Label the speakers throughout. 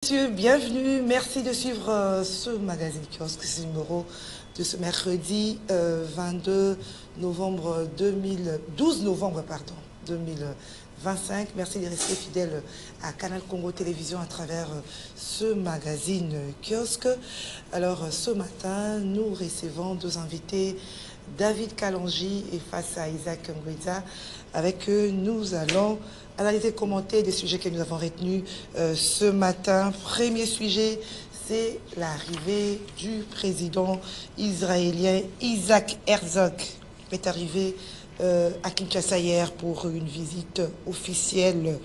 Speaker 1: Messieurs, bienvenue. Merci de suivre ce magazine kiosque, ce numéro de ce mercredi 12 novembre 2025. Merci de rester fidèles à Canal Congo Télévision à travers ce magazine kiosque. Alors ce matin, nous recevons deux invités, David Kalanji et face à Isaac Ngweza. Avec eux, nous allons analyser, commenter des sujets que nous avons retenus ce matin. Premier sujet, c'est l'arrivée du président israélien Isaac Herzog, qui est arrivé à Kinshasa hier pour une visite officielle,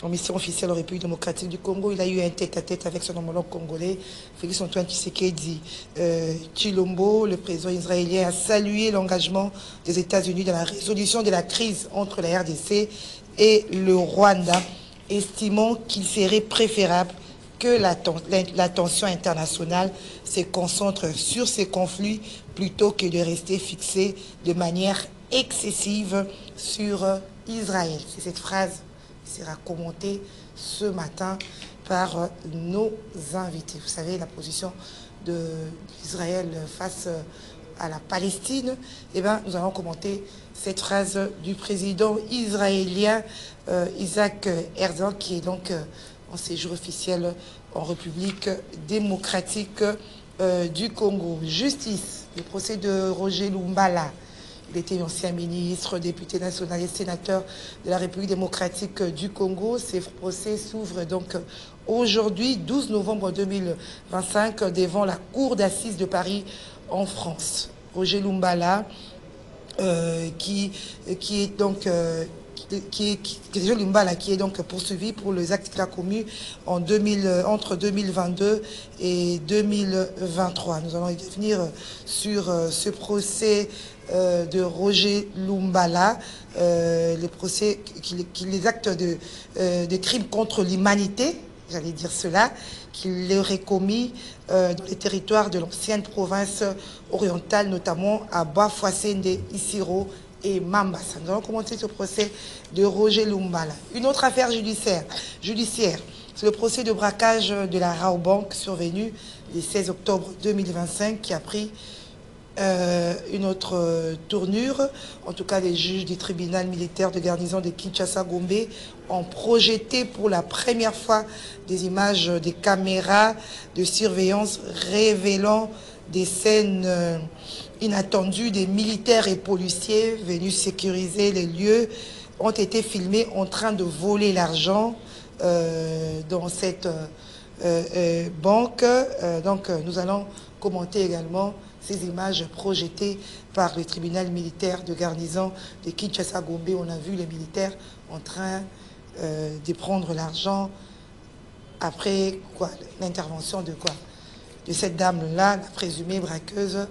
Speaker 1: en mission officielle en République démocratique du Congo. Il a eu un tête-à-tête avec son homologue congolais, Félix Antoine Tshisekedi Tshilombo. Le président israélien a salué l'engagement des États-Unis dans la résolution de la crise entre la RDC et le Rwanda, estimant qu'il serait préférable que l'attention internationale se concentre sur ces conflits plutôt que de rester fixée de manière excessive sur Israël. C'est cette phrase qui sera commentée ce matin par nos invités. Vous savez, la position d'Israël face à la Palestine, eh bien, nous allons commenter cette phrase du président israélien Isaac Herzog, qui est donc en séjour officiel en République démocratique du Congo. Justice, le procès de Roger Lumbala. Il était ancien ministre, député national et sénateur de la République démocratique du Congo. Ces procès s'ouvrent donc aujourd'hui, 12 novembre 2025, devant la Cour d'assises de Paris en France. Roger Lumbala, qui est donc poursuivi pour les actes qu'il a commis entre 2022 et 2023. Nous allons y revenir sur ce procès de Roger Lumbala, les actes de crimes contre l'humanité, j'allais dire cela, qu'il aurait commis dans les territoires de l'ancienne province orientale, notamment à Bafouassende, Isiro et Mambasa. Nous allons commenter ce procès de Roger Lumbala. Une autre affaire judiciaire, c'est le procès de braquage de la Raobank survenu le 16 octobre 2025 qui a pris une autre tournure. En tout cas, les juges du tribunal militaire de garnison de Kinshasa-Gombe ont projeté pour la première fois des images des caméras de surveillance révélant des scènes inattendues. Des militaires et policiers venus sécuriser les lieux ont été filmés en train de voler l'argent dans cette banque. Donc nous allons commenter également ces images projetées par le tribunal militaire de garnison de Kinshasa-Gombe. On a vu les militaires en train de prendre l'argent après l'intervention de cette dame-là, la présumée braqueuse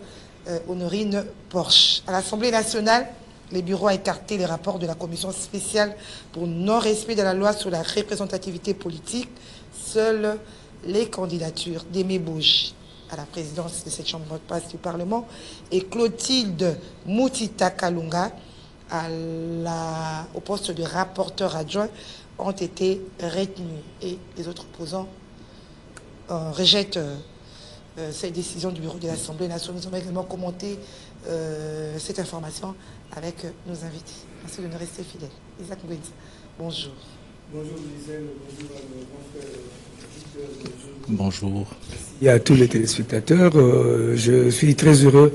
Speaker 1: Honorine Porsche. À l'Assemblée nationale, les bureaux ont écarté les rapports de la commission spéciale pour non-respect de la loi sur la représentativité politique. Seules les candidatures d'Aimé Bouge à la présidence de cette chambre de passe du Parlement et Clotilde Moutita Kalunga au poste de rapporteur adjoint ont été retenus. Et les autres opposants rejettent cette décision du bureau de l'Assemblée nationale. Nous allons également commenter cette information avec nos invités. Merci de nous rester fidèles. Isaac Ngweza, bonjour.
Speaker 2: Bonjour Gisèle, bonjour à nos grands frères.
Speaker 3: Bonjour.
Speaker 2: Et à tous les téléspectateurs, je suis très heureux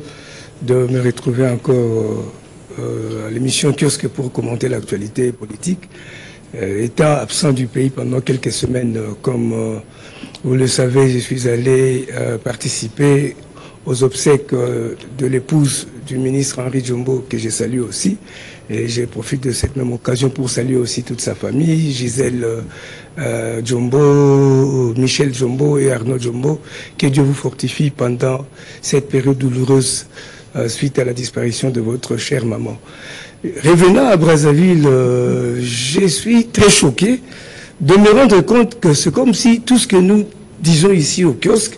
Speaker 2: de me retrouver encore à l'émission Kiosque pour commenter l'actualité politique. Étant absent du pays pendant quelques semaines, comme vous le savez, je suis allé participer aux obsèques de l'épouse du ministre Henri Djombo, que je salue aussi. Et je profite de cette même occasion pour saluer aussi toute sa famille, Gisèle Djombo, Michel Djombo et Arnaud Djombo. Que Dieu vous fortifie pendant cette période douloureuse suite à la disparition de votre chère maman. Revenant à Brazzaville, je suis très choqué de me rendre compte que c'est comme si tout ce que nous disons ici au kiosque,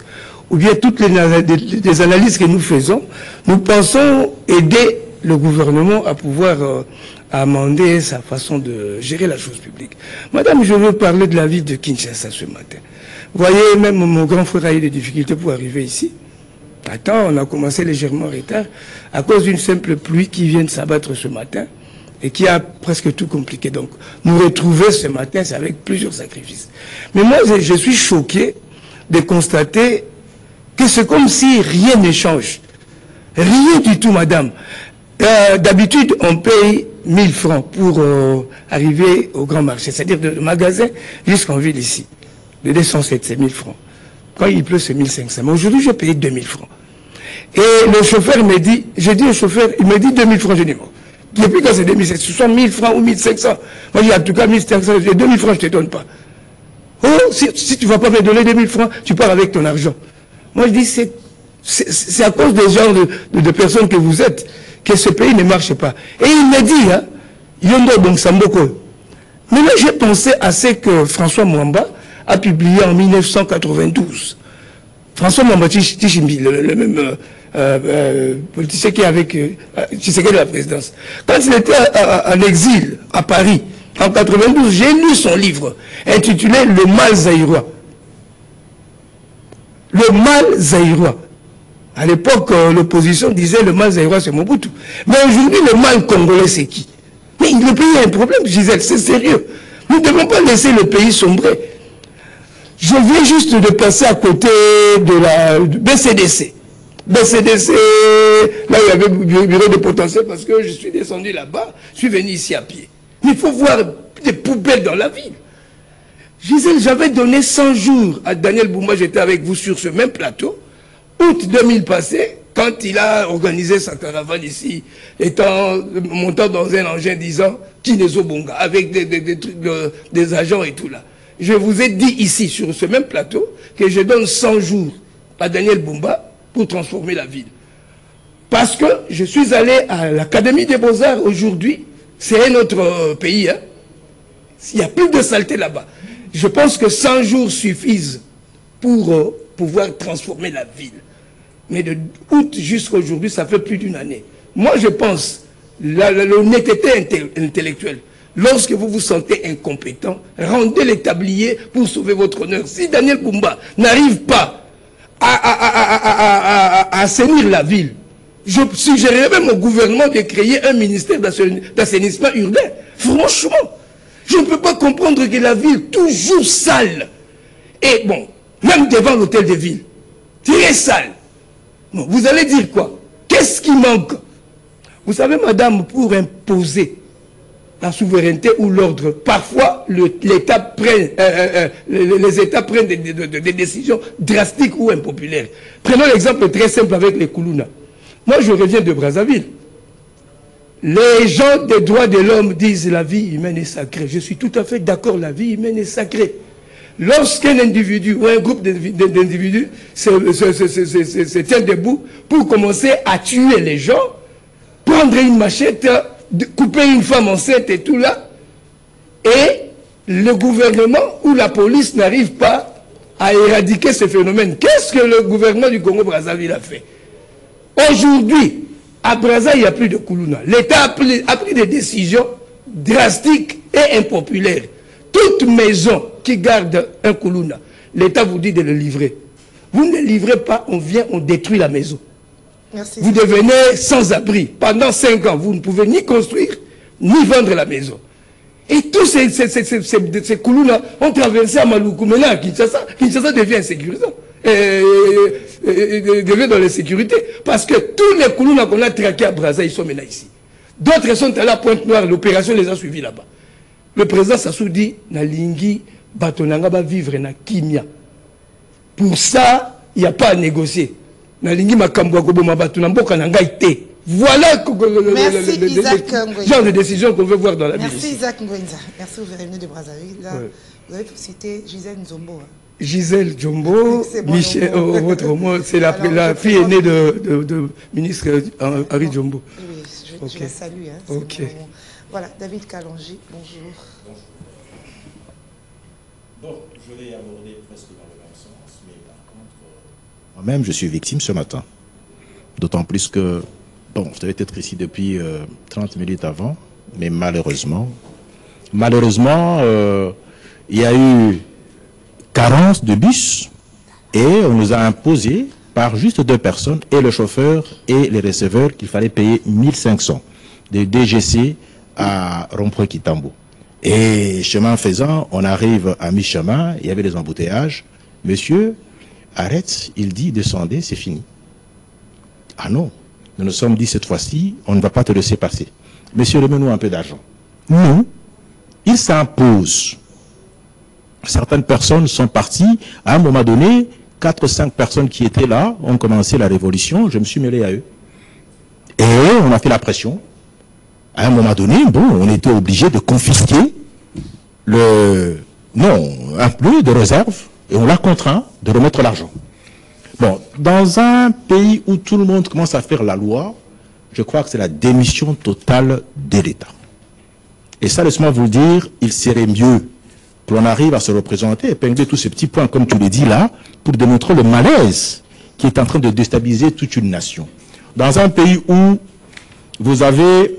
Speaker 2: ou bien toutes les analyses que nous faisons, nous pensons aider le gouvernement à pouvoir amender sa façon de gérer la chose publique. Madame, je veux parler de la ville de Kinshasa ce matin. Vous voyez, même mon grand frère a eu des difficultés pour arriver ici. Attends, on a commencé légèrement en retard à cause d'une simple pluie qui vient de s'abattre ce matin et qui a presque tout compliqué. Donc, nous retrouver ce matin, c'est avec plusieurs sacrifices. Mais moi, je suis choqué de constater que c'est comme si rien ne change. Rien du tout, madame. D'habitude, on paye 1000 francs pour arriver au grand marché, c'est-à-dire de magasin jusqu'en ville ici. Le 207, c'est 1000 francs. Quand il pleut, c'est 1500. Mais aujourd'hui, j'ai payé 2000 francs. Et le chauffeur me dit, j'ai dit au chauffeur, il me dit 2000 francs, je dis, bon, depuis quand c'est 2500, ce sont 1000 francs ou 1500. Moi, j'ai en tout cas 1500, j'ai 2000 francs, je ne te donne pas. Oh, si tu ne vas pas me donner 2000 francs, tu pars avec ton argent. Moi, je dis, c'est à cause des genres de personnes que vous êtes que ce pays ne marche pas. Et il me dit, hein, Yondo Bongsamboko. Mais là, j'ai pensé à ce que François Mwamba a publié en 1992. François Mwamba Tichimbi, le même politicien qui est avec Tshisekedi de la présidence. Quand il était en exil à Paris, en 92, j'ai lu son livre intitulé « Le mal zaïrois ». Le mal zaïrois. À l'époque, l'opposition disait le mal zaïrois c'est Mobutu. Mais aujourd'hui, le mal congolais c'est qui? Mais le pays a un problème, Gisèle, c'est sérieux. Nous ne devons pas laisser le pays sombrer. Je viens juste de passer à côté de la BCDC. BCDC, là il y avait le bureau de potentiel parce que je suis descendu là-bas, je suis venu ici à pied. Mais il faut voir des poubelles dans la ville. Gisèle, j'avais donné 100 jours à Daniel Boumba, j'étais avec vous sur ce même plateau. Août 2000 passé, quand il a organisé sa caravane ici, montant dans un engin disant Kinezo Bonga, avec des agents et tout là. Je vous ai dit ici, sur ce même plateau, que je donne 100 jours à Daniel Boumba pour transformer la ville. Parce que je suis allé à l'Académie des Beaux-Arts aujourd'hui, c'est un autre pays, hein. Il n'y a plus de saleté là-bas. Je pense que 100 jours suffisent pour pouvoir transformer la ville. Mais de août jusqu'à aujourd'hui, ça fait plus d'une année. Moi, je pense, l'honnêteté intellectuelle, lorsque vous vous sentez incompétent, rendez les tabliers pour sauver votre honneur. Si Daniel Boumba n'arrive pas à assainir la ville, je suggérerais même au gouvernement de créer un ministère d'assainissement urbain. Franchement, je ne peux pas comprendre que la ville, toujours sale, et bon, même devant l'hôtel de ville, très sale. Bon, vous allez dire quoi? Qu'est-ce qui manque? Vous savez, madame, pour imposer la souveraineté ou l'ordre, parfois l'État prend, les États prennent des décisions drastiques ou impopulaires. Prenons l'exemple très simple avec les Koulouna. Moi, je reviens de Brazzaville. Les gens des droits de l'homme disent la vie humaine est sacrée. Je suis tout à fait d'accord, la vie humaine est sacrée. Lorsqu'un individu ou un groupe d'individus se tient debout pour commencer à tuer les gens, prendre une machette, couper une femme enceinte et tout là, et le gouvernement ou la police n'arrive pas à éradiquer ce phénomène. Qu'est-ce que le gouvernement du Congo-Brazzaville a fait? Aujourd'hui, à Brazza, il n'y a plus de Koulouna. L'État a pris des décisions drastiques et impopulaires. Toute maison qui garde un Koulouna, l'État vous dit de le livrer. Vous ne le livrez pas, on vient, on détruit la maison. Merci. Vous devenez sans abri. Pendant 5 ans, vous ne pouvez ni construire, ni vendre la maison. Et tous ces Koulouna ont traversé à Maluku. Maintenant, Kinshasa devient insécurisant. Devient dans l'insécurité. Parce que tous les Koulouna qu'on a traqués à Brazza, ils sont maintenant ici. D'autres sont allés à Pointe-Noire, l'opération les a suivis là-bas. Le président Sassou dit, Nalingi, Batonanga va vivre na Kimia. Pour ça, il n'y a pas à négocier. Nalingi Makambwa Koboma Batonamboka Nanga ite. Voilà le genre de décision qu'on veut voir dans la ville.
Speaker 1: Merci Isaac Ngwenza. Merci, vous êtes venu de Brazzaville. Là, ouais. Vous avez cité Gisèle Nzombo. Hein.
Speaker 2: Gisèle Jombo, votre mot, c'est la fille aînée de ministre Henri Jombo.
Speaker 1: Oui, je la salue. Hein,
Speaker 2: ok.
Speaker 1: Voilà, David Kalonji, bonjour.
Speaker 3: Bon, je vais aborder presque dans le même sens, mais par contre, moi-même, je suis victime ce matin. D'autant plus que, bon, je devais être ici depuis 30 minutes avant, mais malheureusement, il y a eu carence de bus et on nous a imposé par juste 2 personnes, et le chauffeur et les receveurs, qu'il fallait payer 1500 de DGC à Rond-Point-Kitambo. Et chemin faisant, on arrive à mi-chemin, il y avait des embouteillages. Monsieur, arrête, il dit, descendez, c'est fini. Ah non, nous nous sommes dit cette fois-ci, on ne va pas te laisser passer. Monsieur, remets-nous un peu d'argent. Non, il s'impose. Certaines personnes sont parties, à un moment donné, 4 ou 5 personnes qui étaient là ont commencé la révolution, je me suis mêlé à eux. Et on a fait la pression. À un moment donné, bon, on était obligé de confisquer un peu de réserve, et on l'a contraint de remettre l'argent. Bon, dans un pays où tout le monde commence à faire la loi, je crois que c'est la démission totale de l'État. Et ça, laisse-moi vous le dire, il serait mieux que l'on arrive à se représenter, épingler tous ces petits points, comme tu le dis là, pour démontrer le malaise qui est en train de déstabiliser toute une nation. Dans un pays où vous avez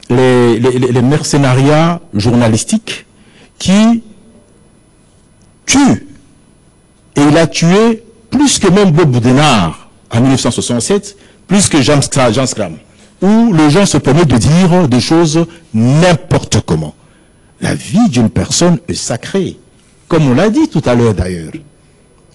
Speaker 3: les mercenariats journalistiques qui tuent, et il a tué plus que même Bob Boudenard en 1967, plus que Jean Scram, où les gens se permettent de dire des choses n'importe comment. La vie d'une personne est sacrée, comme on l'a dit tout à l'heure d'ailleurs.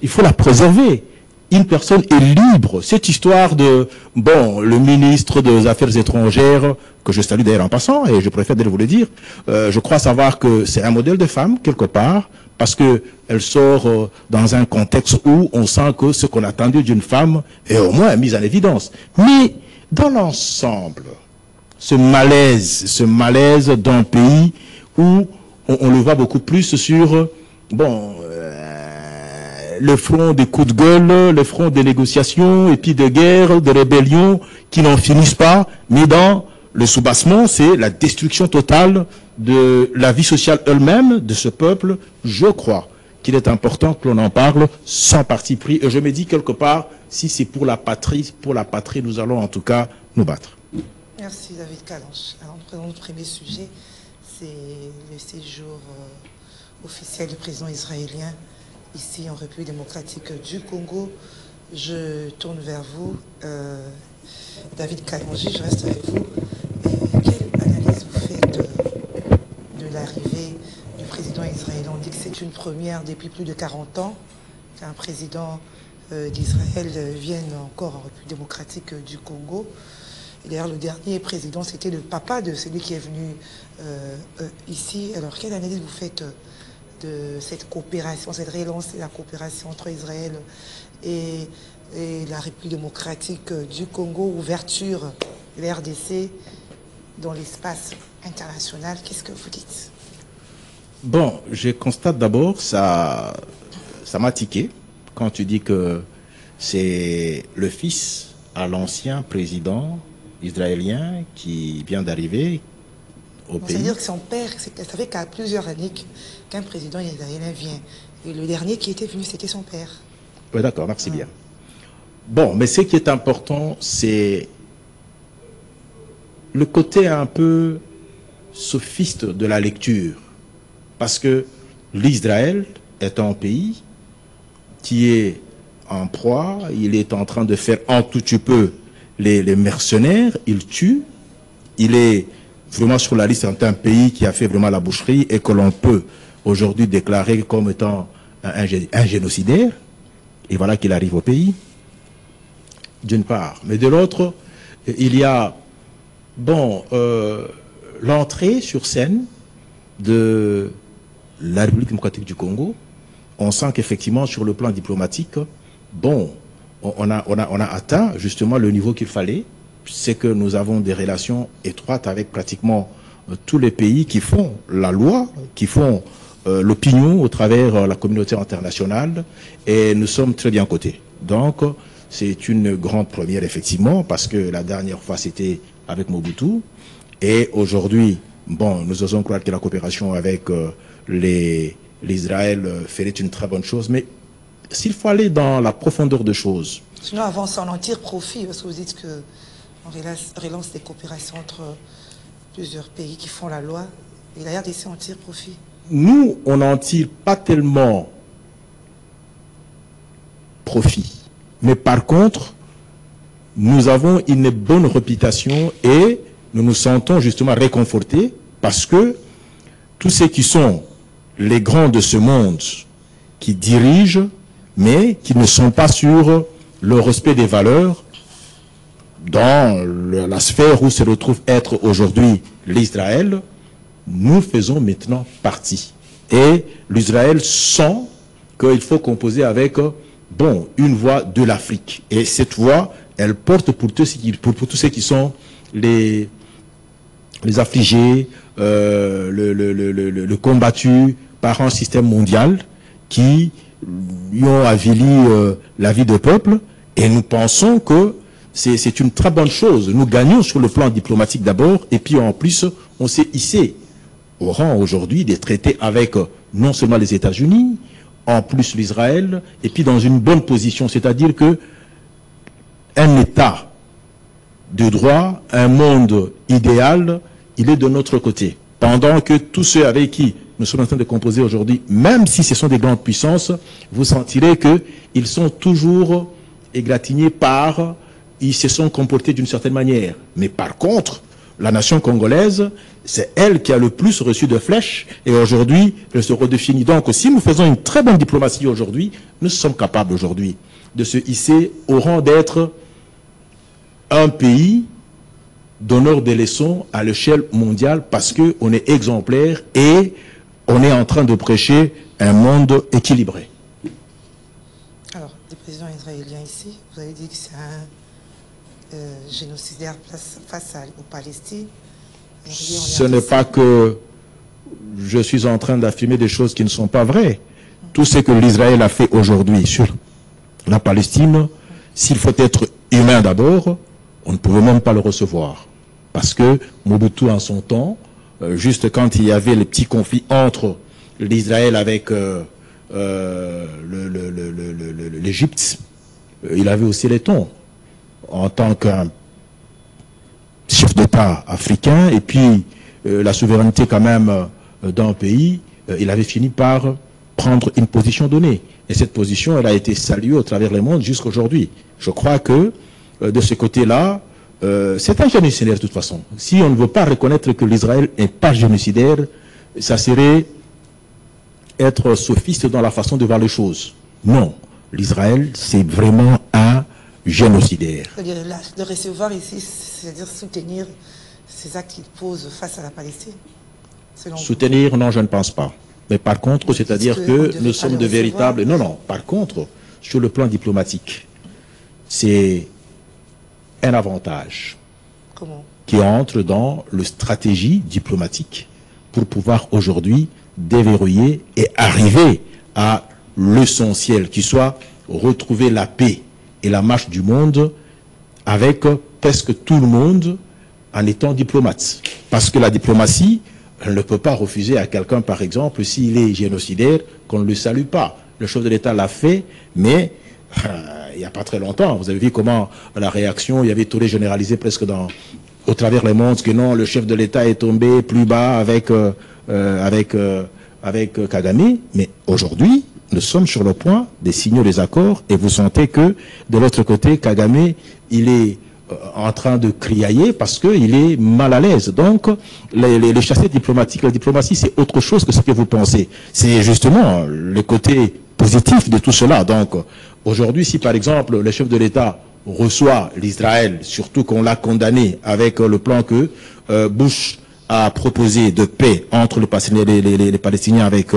Speaker 3: Il faut la préserver. Une personne est libre. Cette histoire de, bon, le ministre des Affaires étrangères, que je salue d'ailleurs en passant, et je préfère de vous le dire, je crois savoir que c'est un modèle de femme, quelque part, parce qu'elle sort dans un contexte où on sent que ce qu'on attendait d'une femme est au moins mis en évidence. Mais, dans l'ensemble, ce malaise d'un pays où on le voit beaucoup plus sur, bon, le front des coups de gueule, le front des négociations, et puis de guerre, de rébellions qui n'en finissent pas, mais dans le soubassement, c'est la destruction totale de la vie sociale elle-même de ce peuple. Je crois qu'il est important que l'on en parle sans parti pris, et je me dis quelque part, si c'est pour la patrie, nous allons en tout cas nous battre.
Speaker 1: Merci David Kalanche. Alors, nous prenons le premier sujet, c'est le séjour officiel du président israélien ici en République démocratique du Congo. Je tourne vers vous, David Kalange, je reste avec vous. Quelle analyse vous faites de l'arrivée du président israélien? On dit que c'est une première depuis plus de 40 ans qu'un président d'Israël vienne encore en République démocratique du Congo. Et d'ailleurs, le dernier président, c'était le papa de celui qui est venu ici. Alors, quelle analyse vous faites de cette coopération, cette relance de la coopération entre Israël et la République démocratique du Congo, ouverture de la RDC dans l'espace international? Qu'est-ce que vous dites?
Speaker 3: Bon, je constate d'abord, ça m'a tiqué quand tu dis que c'est le fils à l'ancien président israélien qui vient d'arriver au pays.
Speaker 1: C'est-à-dire que son père, ça fait qu'à plusieurs années qu'un président israélien vient. Et le dernier qui était venu, c'était son père.
Speaker 3: Oui, d'accord, merci bien. Bon, mais ce qui est important, c'est le côté un peu sophiste de la lecture. Parce que l'Israël est un pays qui est en proie, il est en train de faire en tout petit peu les mercenaires, il tue, il est vraiment sur la liste d'un pays qui a fait vraiment la boucherie et que l'on peut aujourd'hui déclarer comme étant un génocidaire. Et voilà qu'il arrive au pays, d'une part. Mais de l'autre, il y a, bon, l'entrée sur scène de la République démocratique du Congo. On sent qu'effectivement, sur le plan diplomatique, bon, on a atteint justement le niveau qu'il fallait. C'est que nous avons des relations étroites avec pratiquement tous les pays qui font la loi, qui font l'opinion au travers la communauté internationale, et nous sommes très bien cotés. Donc, c'est une grande première, effectivement, parce que la dernière fois, c'était avec Mobutu, et aujourd'hui, bon, nous osons croire que la coopération avec l'Israël ferait une très bonne chose, mais s'il faut aller dans la profondeur des choses...
Speaker 1: Sinon, avant, on en tire profit, parce que vous dites que on relance des coopérations entre plusieurs pays qui font la loi, et la RDC en tire profit.
Speaker 3: Nous, on n'en tire pas tellement profit. Mais par contre, nous avons une bonne réputation et nous nous sentons justement réconfortés parce que tous ceux qui sont les grands de ce monde, qui dirigent, mais qui ne sont pas sur le respect des valeurs, dans la sphère où se retrouve être aujourd'hui l'Israël, nous faisons maintenant partie. Et l'Israël sent qu'il faut composer avec, bon, une voix de l'Afrique. Et cette voix, elle porte pour tous ceux qui sont les affligés, le combattu par un système mondial qui lui ont avili la vie de peuple. Et nous pensons que c'est une très bonne chose. Nous gagnons sur le plan diplomatique d'abord, et puis en plus, on s'est hissé au rang aujourd'hui des traités avec non seulement les États-Unis, en plus l'Israël, et puis dans une bonne position, c'est-à-dire que un État de droit, un monde idéal, il est de notre côté. Pendant que tous ceux avec qui nous sommes en train de composer aujourd'hui, même si ce sont des grandes puissances, vous sentirez qu'ils sont toujours égratignés par... Ils se sont comportés d'une certaine manière. Mais par contre, la nation congolaise, c'est elle qui a le plus reçu de flèches, et aujourd'hui, elle se redéfinit. Donc, si nous faisons une très bonne diplomatie aujourd'hui, nous sommes capables aujourd'hui de se hisser au rang d'être un pays donneur des leçons à l'échelle mondiale, parce qu'on est exemplaire et on est en train de prêcher un monde équilibré.
Speaker 1: Alors, le président israélien ici, vous avez dit que c'est un génocidaire face aux Palestiniens.
Speaker 3: Ce n'est pas que je suis en train d'affirmer des choses qui ne sont pas vraies. Tout ce que l'Israël a fait aujourd'hui sur la Palestine, s'il faut être humain d'abord, on ne pouvait même pas le recevoir. Parce que Mobutu, en son temps, juste quand il y avait les petits conflits entre l'Israël avec l'Égypte, il avait aussi les tons. En tant qu'un chef d'État africain, et puis la souveraineté quand même d'un pays, il avait fini par prendre une position donnée. Et cette position, elle a été saluée au travers le monde jusqu'à aujourd'hui. Je crois que de ce côté-là, c'est un génocidaire de toute façon. Si on ne veut pas reconnaître que l'Israël n'est pas génocidaire, ça serait être sophiste dans la façon de voir les choses. Non, l'Israël, c'est vraiment un génocidaire.
Speaker 1: C'est-à-dire de recevoir ici, c'est-à-dire soutenir ces actes qu'il pose face à la Palestine.
Speaker 3: Soutenir, non, je ne pense pas. Mais par contre, c'est-à-dire que nous sommes de véritables... Non, non, par contre, sur le plan diplomatique, c'est un avantage.
Speaker 1: Comment?
Speaker 3: Qui entre dans la stratégie diplomatique pour pouvoir aujourd'hui déverrouiller et arriver à l'essentiel, qui soit retrouver la paix et la marche du monde avec presque tout le monde en étant diplomate. Parce que la diplomatie, elle ne peut pas refuser à quelqu'un, par exemple, s'il est génocidaire, qu'on ne le salue pas. Le chef de l'État l'a fait, mais il n'y a pas très longtemps, vous avez vu comment la réaction, il y avait tout généralisé presque au travers le monde, que non, le chef de l'État est tombé plus bas avec Kagame. Mais aujourd'hui, nous sommes sur le point de signer les accords et vous sentez que de l'autre côté, Kagame, il est en train de criailler parce qu'il est mal à l'aise. Donc, les chassés diplomatiques, la diplomatie, c'est autre chose que ce que vous pensez. C'est justement le côté positif de tout cela. Donc, aujourd'hui, si par exemple, le chef de l'État reçoit l'Israël, surtout qu'on l'a condamné avec le plan que Bush a proposé de paix entre les Palestiniens avec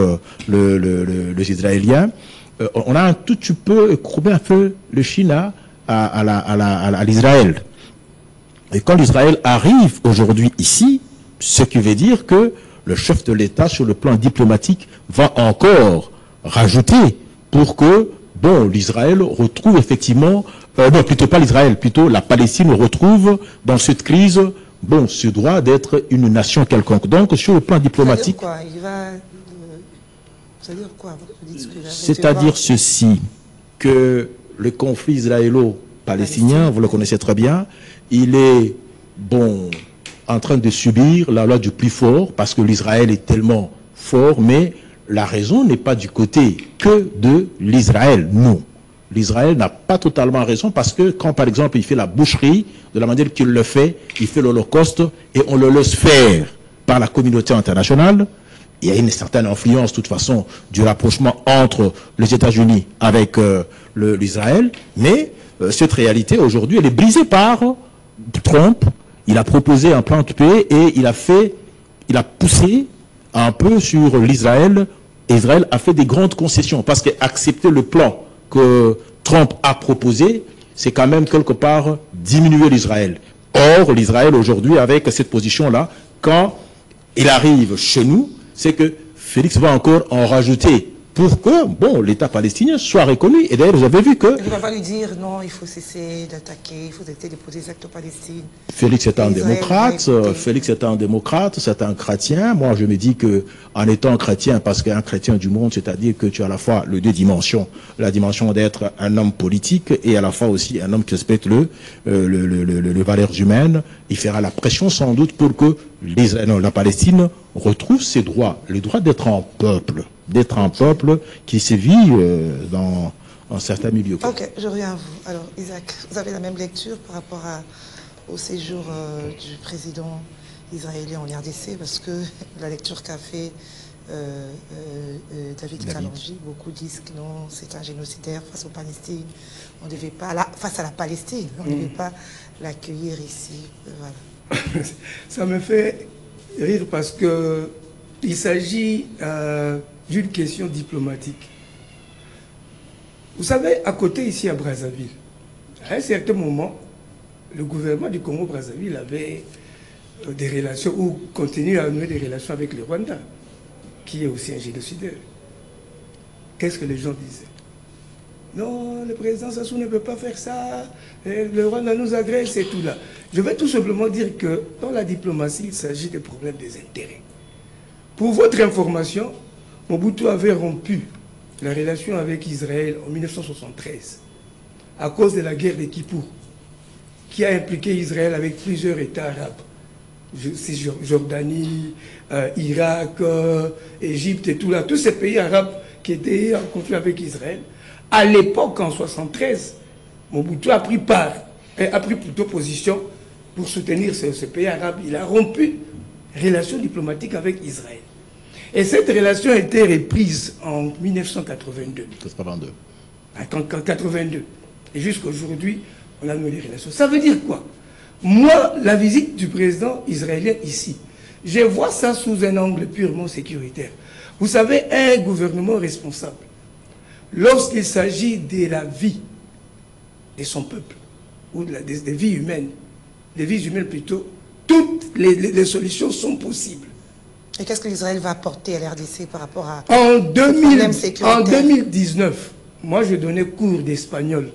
Speaker 3: les Israéliens, on a un tout petit peu écroué un peu le Chine à l'Israël. Et quand l'Israël arrive aujourd'hui ici, ce qui veut dire que le chef de l'État, sur le plan diplomatique, va encore rajouter pour que, bon, l'Israël retrouve effectivement, non, plutôt pas l'Israël, plutôt la Palestine retrouve dans cette crise, bon, ce droit d'être une nation quelconque. Donc, sur le plan diplomatique... C'est-à-dire ceci, que le conflit israélo-palestinien, vous le connaissez très bien, il est, bon, en train de subir la loi du plus fort, parce que l'Israël est tellement fort, mais la raison n'est pas du côté que de l'Israël, non. l'Israël n'a pas totalement raison parce que quand, par exemple, il fait la boucherie, de la manière qu'il le fait, il fait l'Holocauste et on le laisse faire par la communauté internationale. Il y a une certaine influence, de toute façon, du rapprochement entre les États-Unis avec l'Israël, mais cette réalité, aujourd'hui, elle est brisée par Trump. Il a proposé un plan de paix et il a poussé un peu sur l'Israël. Israël a fait des grandes concessions parce qu'accepter le plan que Trump a proposé, c'est quand même quelque part diminuer l'Israël. Or, l'Israël aujourd'hui, avec cette position-là, quand il arrive chez nous, c'est que Félix va encore en rajouter pour que, bon, l'État palestinien soit reconnu. Et d'ailleurs, vous avez vu que...
Speaker 1: Il ne va pas lui dire, non, il faut cesser d'attaquer, il faut cesser de poser des actes aux Palestine.
Speaker 3: Félix est un démocrate, Félix est un démocrate, c'est un chrétien. Moi, je me dis que, en étant chrétien, parce qu'un chrétien du monde, c'est-à-dire que tu as à la fois les deux dimensions, la dimension d'être un homme politique et à la fois aussi un homme qui respecte les valeurs humaines, il fera la pression sans doute pour que la Palestine retrouve ses droits, le droit d'être un peuple qui se vit dans un certain milieu.
Speaker 1: Ok, je reviens à vous. Alors, Isaac, vous avez la même lecture par rapport au séjour du président israélien en RDC, parce que la lecture qu'a fait David Kalanji, beaucoup disent que non, c'est un génocidaire face aux Palestines. On ne devait pas, face à la Palestine, on ne devait pas l'accueillir ici. Voilà.
Speaker 2: Ça me fait rire parce que il s'agit d'une question diplomatique. Vous savez, à côté ici à Brazzaville, à un certain moment, le gouvernement du Congo-Brazzaville avait des relations, ou continue à nouer des relations avec le Rwanda, qui est aussi un génocidaire. Qu'est-ce que les gens disaient? Non, le président Sassou ne peut pas faire ça, le Rwanda nous agresse et tout là. Je vais tout simplement dire que dans la diplomatie, il s'agit des problèmes des intérêts. Pour votre information, Mobutu avait rompu la relation avec Israël en 1973 à cause de la guerre des Kippour, qui a impliqué Israël avec plusieurs États arabes. C'est Jordanie, Irak, Égypte et tout là, tous ces pays arabes qui étaient en conflit avec Israël. À l'époque, en 1973, Mobutu a pris plutôt position pour soutenir ce pays arabe. Il a rompu relations diplomatiques avec Israël. Et cette relation a été reprise en 1982.
Speaker 3: 82.
Speaker 2: En 82. Et jusqu'à aujourd'hui, on a noué les relations. Ça veut dire quoi? Moi, la visite du président israélien ici, je vois ça sous un angle purement sécuritaire. Vous savez, un gouvernement responsable, lorsqu'il s'agit de la vie de son peuple, ou des vies humaines plutôt, toutes les solutions sont possibles.
Speaker 1: Et qu'est-ce que l'Israël va apporter à l'RDC par rapport à
Speaker 2: en 2019, moi je donnais cours d'espagnol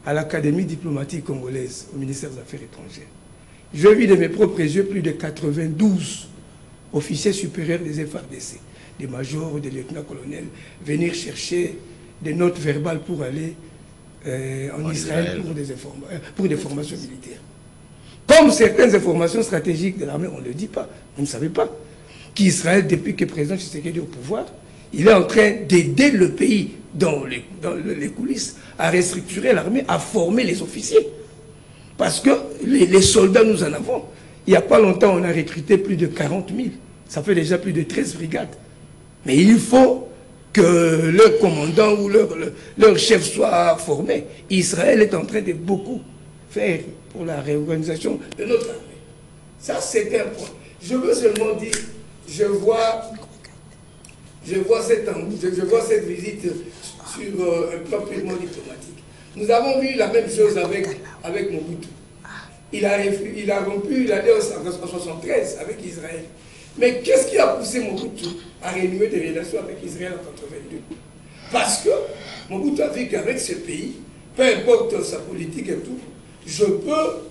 Speaker 2: à l'Académie diplomatique congolaise, au ministère des Affaires étrangères. J'ai vu de mes propres yeux plus de 92 officiers supérieurs des FARDC, des majors, des lieutenants-colonels, venir chercher des notes verbales pour aller en Israël pour des formations militaires. Comme certaines informations stratégiques de l'armée, on ne le dit pas, vous ne savez pas, qu'Israël, depuis que le président Tshisekedi est au pouvoir, il est en train d'aider le pays dans les coulisses à restructurer l'armée, à former les officiers. Parce que les soldats, nous en avons. Il n'y a pas longtemps, on a recruté plus de 40 000. Ça fait déjà plus de 13 brigades. Mais il faut que leur commandant ou leur chef soit formé. Israël est en train de beaucoup faire pour la réorganisation de notre armée. Ça, c'est un point. Je veux seulement dire, je vois cette visite sur un plan purement diplomatique. Nous avons vu la même chose avec Mobutu. Il a rompu l'alliance en 1973 avec Israël. Mais qu'est-ce qui a poussé Mobutu à renouer des relations avec Israël en 1982? Parce que Mobutu a vu qu'avec ce pays, peu importe sa politique et tout, je peux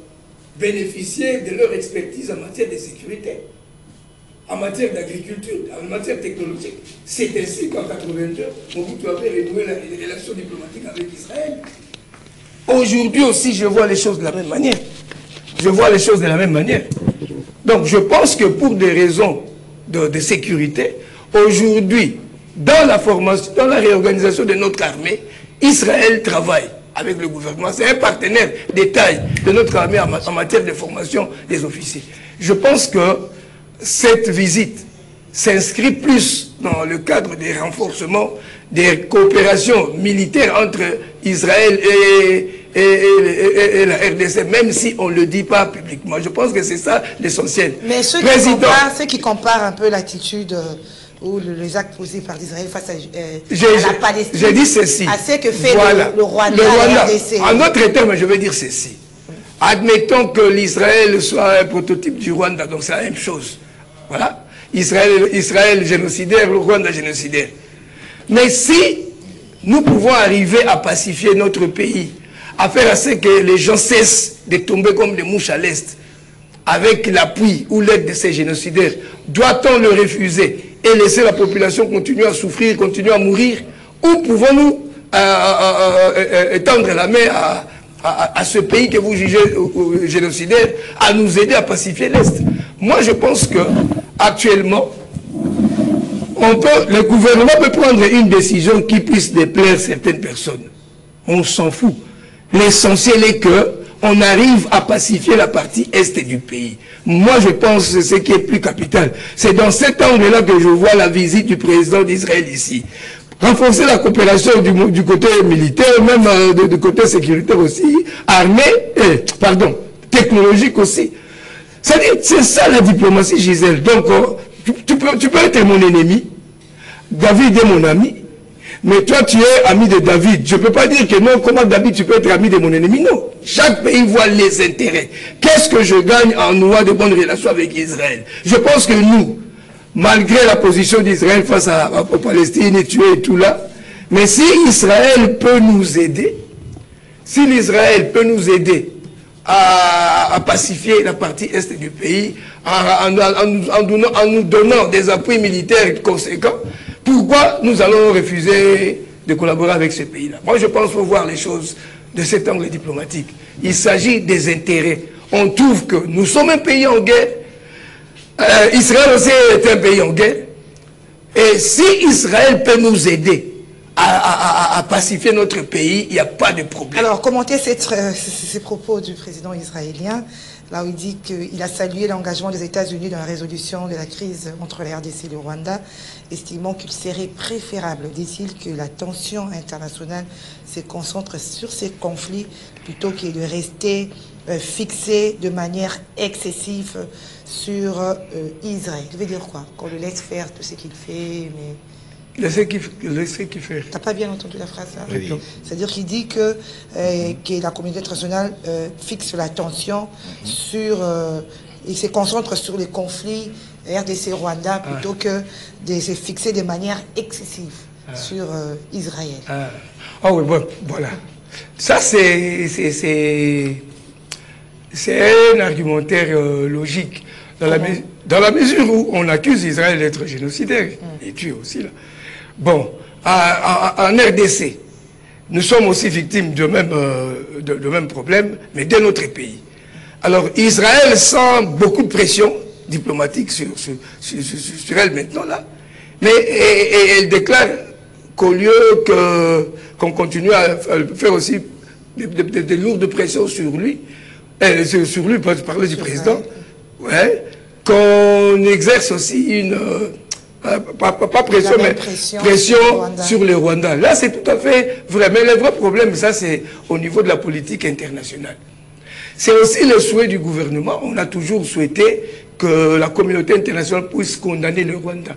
Speaker 2: bénéficier de leur expertise en matière de sécurité, en matière d'agriculture, en matière technologique. C'est ainsi qu'en 1982, Mobutu avait renoué les relations diplomatiques avec Israël. Aujourd'hui aussi, je vois les choses de la même manière. Donc je pense que pour des raisons de sécurité, aujourd'hui, dans la formation, dans la réorganisation de notre armée, Israël travaille avec le gouvernement. C'est un partenaire de taille de notre armée en matière de formation des officiers. Je pense que cette visite s'inscrit plus dans le cadre des renforcements des coopérations militaires entre Israël et la RDC, même si on ne le dit pas publiquement. Je pense que c'est ça l'essentiel.
Speaker 1: Mais ceux qui comparent un peu l'attitude ou les actes posés par Israël face à la Palestine,
Speaker 2: j'ai dit ceci.
Speaker 1: À ce que fait
Speaker 2: voilà.
Speaker 1: le Rwanda,
Speaker 2: la
Speaker 1: RDC.
Speaker 2: En d'autres termes, je vais dire ceci. Admettons que l'Israël soit un prototype du Rwanda, donc c'est la même chose. Voilà. Israël génocidaire, le Rwanda génocidaire. Mais si nous pouvons arriver à pacifier notre pays, à faire à ce que les gens cessent de tomber comme des mouches à l'Est, avec l'appui ou l'aide de ces génocidaires, doit-on le refuser et laisser la population continuer à souffrir, continuer à mourir? Ou pouvons-nous étendre la main à ce pays que vous jugez génocidaire, à nous aider à pacifier l'Est? Moi, je pense que actuellement, le gouvernement peut prendre une décision qui puisse déplaire certaines personnes. On s'en fout. L'essentiel est que on arrive à pacifier la partie est du pays. Moi, je pense que ce qui est plus capital. C'est dans cet angle-là que je vois la visite du président d'Israël ici. Renforcer la coopération du côté militaire, même du côté sécuritaire aussi, armé, technologique aussi. C'est ça la diplomatie, Gisèle. Donc, tu peux être mon ennemi, David est mon ami, mais toi tu es ami de David. Je ne peux pas dire que non, comment David tu peux être ami de mon ennemi? Non. Chaque pays voit les intérêts. Qu'est-ce que je gagne en nouant de bonnes relations avec Israël? Je pense que nous, malgré la position d'Israël face aux Palestiniens et tués et tout là, mais si Israël peut nous aider, à pacifier la partie est du pays, en nous donnant des appuis militaires conséquents, pourquoi nous allons refuser de collaborer avec ce pays-là? Moi, je pense qu'il faut voir les choses de cet angle diplomatique. Il s'agit des intérêts. On trouve que nous sommes un pays en guerre. Israël aussi est un pays en guerre. Et si Israël peut nous aider à pacifier notre pays, il n'y a pas de problème.
Speaker 1: Alors, commentez ces propos du président israélien, là où il dit qu'il a salué l'engagement des États-Unis dans la résolution de la crise entre la RDC et le Rwanda, estimant qu'il serait préférable, dit-il, que la tension internationale se concentre sur ces conflits plutôt que de rester fixé de manière excessive sur Israël. Ça veut dire quoi? Qu'on le laisse faire tout ce qu'il fait, mais...
Speaker 2: Laissez qu'il fait.
Speaker 1: T'as pas bien entendu la phrase, ça?
Speaker 3: Oui.
Speaker 1: C'est-à-dire qu'il dit que la communauté internationale fixe l'attention sur... il se concentre sur les conflits RDC-Rwanda plutôt que de se fixer de manière excessive sur Israël.
Speaker 2: Ah oui, bon, voilà. Ça, c'est un argumentaire logique. Dans la mesure où on accuse Israël d'être génocidaire, et tue aussi, là. Bon, en RDC, nous sommes aussi victimes de même problème, mais d'un autre pays. Alors, Israël sent beaucoup de pression diplomatique sur elle maintenant, là. Mais elle déclare qu'au lieu qu'on continue à faire aussi de lourdes pressions sur lui, pour parler du président, ouais, qu'on exerce aussi une... pas pression, mais pression sur le Rwanda. Là, c'est tout à fait vrai. Mais le vrai problème, ça, c'est au niveau de la politique internationale. C'est aussi le souhait du gouvernement. On a toujours souhaité que la communauté internationale puisse condamner le Rwanda.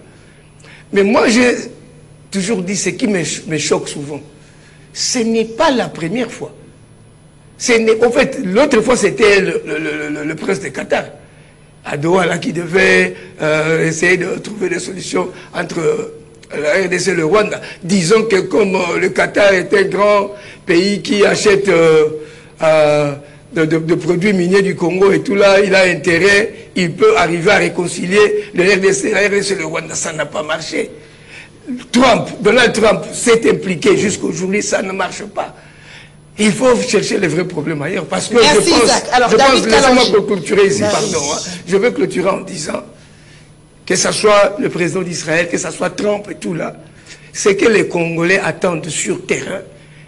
Speaker 2: Mais moi, j'ai toujours dit ce qui me choque souvent. Ce n'est pas la première fois. En fait, l'autre fois, c'était le prince de Qatar, à Doha, là, qui devait essayer de trouver des solutions entre la RDC et le Rwanda, disant que comme le Qatar est un grand pays qui achète de produits miniers du Congo et tout là, il a intérêt, il peut arriver à réconcilier la RDC et le Rwanda. Ça n'a pas marché. Donald Trump s'est impliqué jusqu'aujourd'hui, ça ne marche pas. Il faut chercher les vrais problèmes ailleurs. Parce que
Speaker 1: merci, Isaac. Alors,
Speaker 2: laissez-moi clôturer ici, pardon. Je veux clôturer en disant que ce soit le président d'Israël, que ce soit Trump et tout là, c'est que les Congolais attendent sur terrain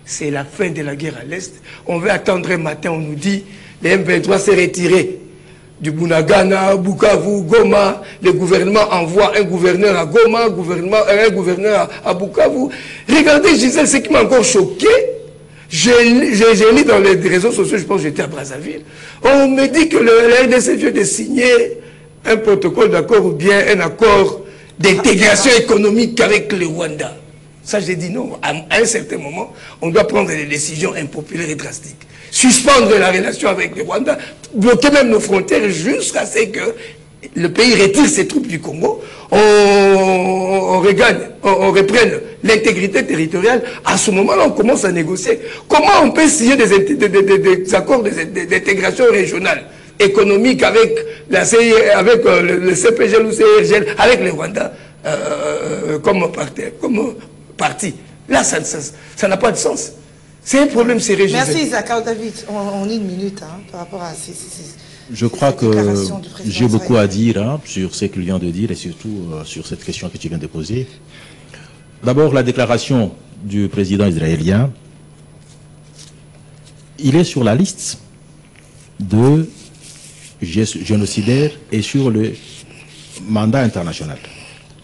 Speaker 2: c'est la fin de la guerre à l'Est. On veut attendre un matin, on nous dit, les M23 s'est retiré du Bunagana, Bukavu, Goma. Le gouvernement envoie un gouverneur à Goma, un gouverneur à Bukavu. Regardez, Gisèle, ce qui m'a encore choqué, j'ai lu dans les réseaux sociaux, je pense que j'étais à Brazzaville, on me dit que le RDC vient de signer un protocole d'accord ou bien un accord d'intégration économique avec le Rwanda. Ça, j'ai dit non. À un certain moment, on doit prendre des décisions impopulaires et drastiques. Suspendre la relation avec le Rwanda, bloquer même nos frontières jusqu'à ce que le pays retire ses troupes du Congo, on reprenne l'intégrité territoriale. À ce moment-là, on commence à négocier. Comment on peut signer des accords d'intégration régionale, économique avec le CPGL ou CRGL, avec le Rwanda comme parti. Là, ça n'a pas de sens. C'est un problème sérieux.
Speaker 1: Merci Isaac. David, on a une minute par rapport à ces
Speaker 3: je crois que j'ai beaucoup à dire sur ce qu'il vient de dire et surtout sur cette question que tu viens de poser. D'abord, la déclaration du président israélien, il est sur la liste de génocidaires et sur le mandat international.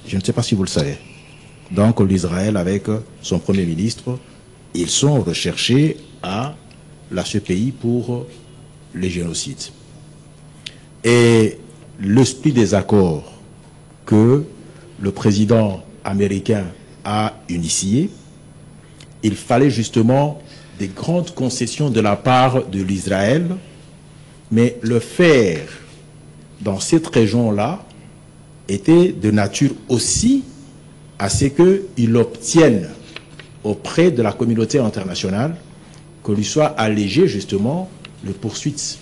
Speaker 3: Je ne sais pas si vous le savez. Donc l'Israël, avec son Premier ministre, ils sont recherchés à ce pays pour les génocides. Et l'esprit des accords que le président américain a initié, il fallait justement des grandes concessions de la part de l'Israël, mais le faire dans cette région-là était de nature aussi à ce qu'il obtienne auprès de la communauté internationale que lui soit allégé justement les poursuites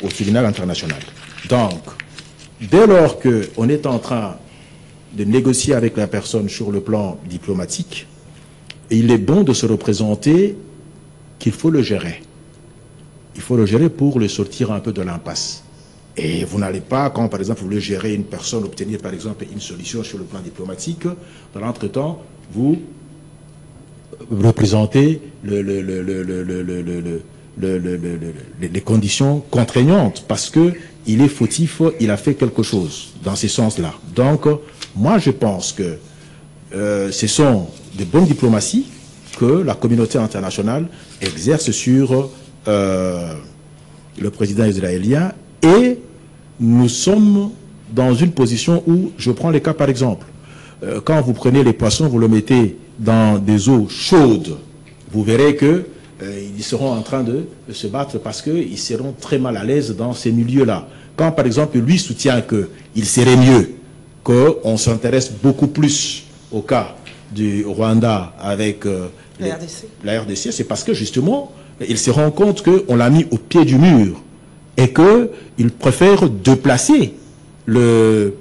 Speaker 3: au tribunal international. Donc, dès lors qu'on est en train de négocier avec la personne sur le plan diplomatique, il est bon de se représenter qu'il faut le gérer. Il faut le gérer pour le sortir un peu de l'impasse. Et vous n'allez pas, quand par exemple vous voulez gérer une personne, obtenir par exemple une solution sur le plan diplomatique, dans l'entretemps, vous représentez les conditions contraignantes parce qu'il est fautif, il a fait quelque chose dans ce sens-là. Donc, moi je pense que ce sont de bonnes diplomaties que la communauté internationale exerce sur le président israélien et nous sommes dans une position où, je prends les cas par exemple, quand vous prenez les poissons, vous le mettez dans des eaux chaudes, vous verrez que ils seront en train de se battre parce qu'ils seront très mal à l'aise dans ces milieux-là. Quand par exemple lui soutient qu'il serait mieux qu'on s'intéresse beaucoup plus au cas du Rwanda avec la RDC, c'est parce que justement il se rend compte qu'on l'a mis au pied du mur et qu'il préfère déplacer le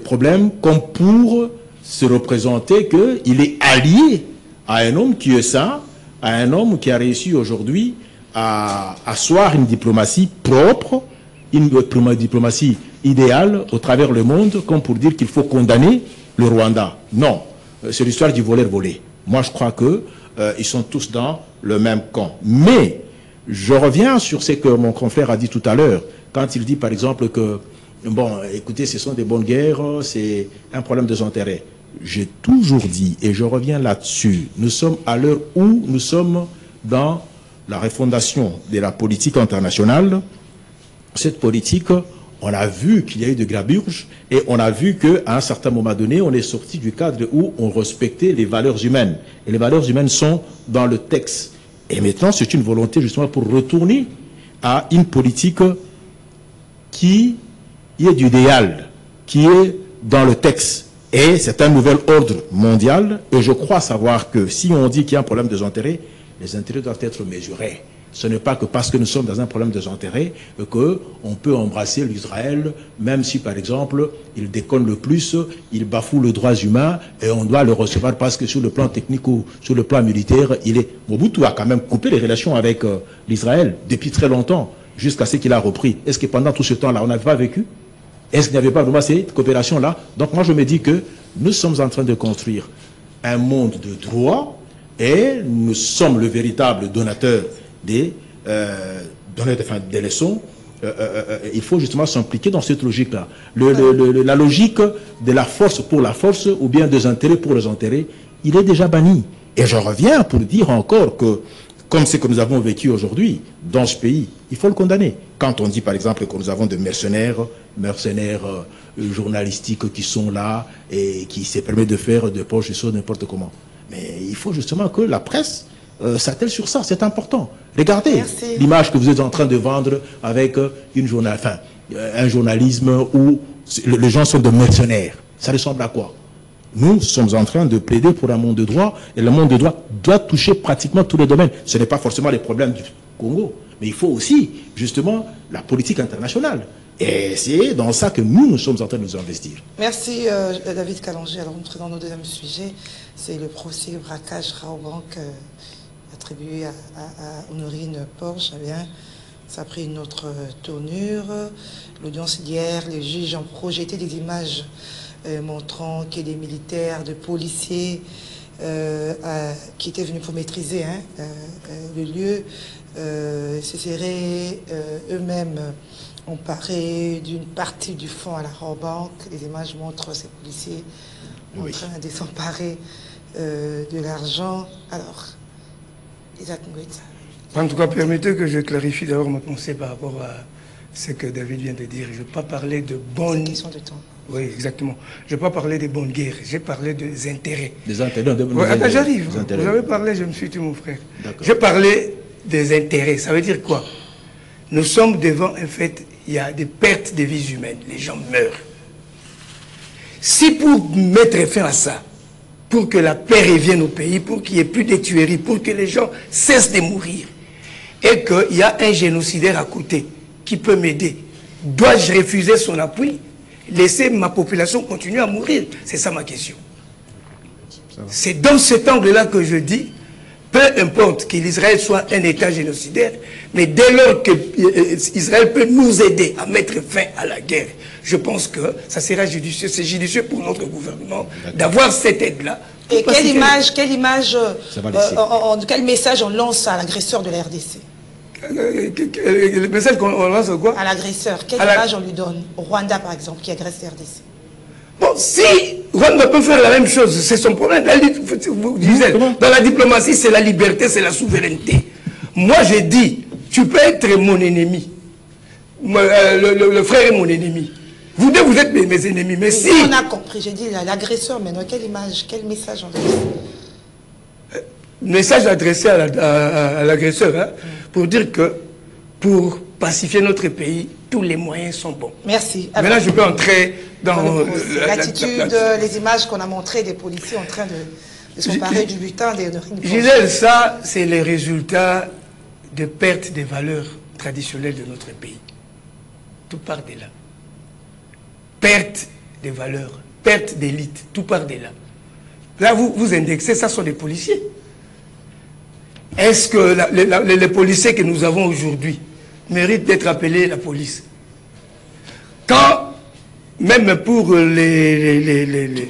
Speaker 3: problème comme pour se représenter qu'il est allié à un homme qui est ça, à un homme qui a réussi aujourd'hui à asseoir une diplomatie propre, une diplomatie idéale au travers le monde, comme pour dire qu'il faut condamner le Rwanda. Non, c'est l'histoire du voleur volé. Moi, je crois qu'ils sont tous dans le même camp. Mais je reviens sur ce que mon confrère a dit tout à l'heure, quand il dit par exemple que, bon, écoutez, ce sont des bonnes guerres, c'est un problème de intérêt. J'ai toujours dit, et je reviens là-dessus, nous sommes à l'heure où nous sommes dans la refondation de la politique internationale. Cette politique, on a vu qu'il y a eu de grabuge et on a vu qu'à un certain moment donné, on est sorti du cadre où on respectait les valeurs humaines. Et les valeurs humaines sont dans le texte. Et maintenant, c'est une volonté justement pour retourner à une politique qui est d'idéal, qui est dans le texte. Et c'est un nouvel ordre mondial. Et je crois savoir que si on dit qu'il y a un problème des intérêts, les intérêts doivent être mesurés. Ce n'est pas que parce que nous sommes dans un problème des intérêts qu'on peut embrasser l'Israël, même si par exemple il déconne le plus, il bafoue les droits humains et on doit le recevoir parce que sur le plan technique ou sur le plan militaire, Mobutu a quand même coupé les relations avec l'Israël depuis très longtemps, jusqu'à ce qu'il a repris. Est-ce que pendant tout ce temps-là, on n'avait pas vécu? Est-ce qu'il n'y avait pas vraiment cette coopération-là? Donc moi je me dis que nous sommes en train de construire un monde de droit, Et nous sommes le véritable donateur des leçons. Il faut justement s'impliquer dans cette logique-là. La logique de la force pour la force ou bien des intérêts pour les intérêts, il est déjà banni. Et je reviens pour dire encore que, comme ce que nous avons vécu aujourd'hui dans ce pays, il faut le condamner. Quand on dit par exemple que nous avons des mercenaires journalistiques qui sont là et qui se permettent de faire de poches et choses n'importe comment. Mais il faut justement que la presse s'attelle sur ça, c'est important. Regardez l'image que vous êtes en train de vendre avec un journalisme où les gens sont des mercenaires. Ça ressemble à quoi? Nous sommes en train de plaider pour un monde de droit, et le monde de droit doit toucher pratiquement tous les domaines. Ce n'est pas forcément les problèmes du Congo, mais il faut aussi, justement, la politique internationale. Et c'est dans ça que nous sommes en train de nous investir.
Speaker 1: Merci David Kalanger. Alors, nous dans nos deuxième sujet, c'est le procès braquage Raobank attribué à Honorine Porsche. Eh bien, ça a pris une autre tournure. L'audience d'hier, les juges ont projeté des images montrant qu'il y a des militaires, des policiers qui étaient venus pour maîtriser le lieu, se seraient eux-mêmes emparés d'une partie du fonds à la Raobank. Les images montrent ces policiers en train de s'emparer de l'argent. Alors, Isaac Ngwetsa.
Speaker 2: En tout cas, permettez que je clarifie d'abord ma pensée par rapport à ce que David vient de dire. Je ne vais pas parler de bonnes...
Speaker 1: Question de temps.
Speaker 2: Oui, exactement. Je ne vais pas parler des bonnes guerres, j'ai parlé des intérêts.
Speaker 3: Des intérêts,
Speaker 2: j'arrive. Vous avez parlé, je me suis tué, mon frère. J'ai parlé des intérêts. Ça veut dire quoi? Nous sommes devant un fait, il y a des pertes de vies humaines. Les gens meurent. Si pour mettre fin à ça, pour que la paix revienne au pays, pour qu'il n'y ait plus de tueries, pour que les gens cessent de mourir, et qu'il y a un génocidaire à côté qui peut m'aider, dois-je refuser son appui? Laisser ma population continuer à mourir? C'est ça ma question. C'est dans cet angle-là que je dis, peu importe qu'Israël soit un État génocidaire, mais dès lors qu'Israël peut nous aider à mettre fin à la guerre, je pense que ça sera judicieux. C'est judicieux pour notre gouvernement d'avoir cette aide-là.
Speaker 1: Et quel message on lance à l'agresseur de la RDC?
Speaker 2: Le message qu'on lance quoi? À
Speaker 1: l'agresseur. Quelle image on lui donne? Au Rwanda, par exemple, qui agresse la RDC.
Speaker 2: Bon, si Rwanda peut faire la même chose, c'est son problème. Vous disiez, dans la diplomatie, c'est la liberté, c'est la souveraineté. Moi, j'ai dit, tu peux être mon ennemi. Le frère est mon ennemi. Vous deux, vous êtes mes ennemis. Mais si...
Speaker 1: On a compris. J'ai dit l'agresseur, maintenant, quelle image, quel message on donne?
Speaker 2: Message adressé à l'agresseur, hein, pour dire que pour pacifier notre pays, tous les moyens sont bons.
Speaker 1: Merci.
Speaker 2: Maintenant, je peux entrer dans
Speaker 1: l'attitude, les images qu'on a montrées des policiers en train de s'emparer du butin des Honorines.
Speaker 2: Gisèle, ça, c'est les résultats de perte des valeurs traditionnelles de notre pays. Tout part de là. Perte des valeurs, perte d'élite, tout part de là. Là, vous indexez, ça sont des policiers. Est-ce que les policiers que nous avons aujourd'hui méritent d'être appelés la police? Quand, même pour les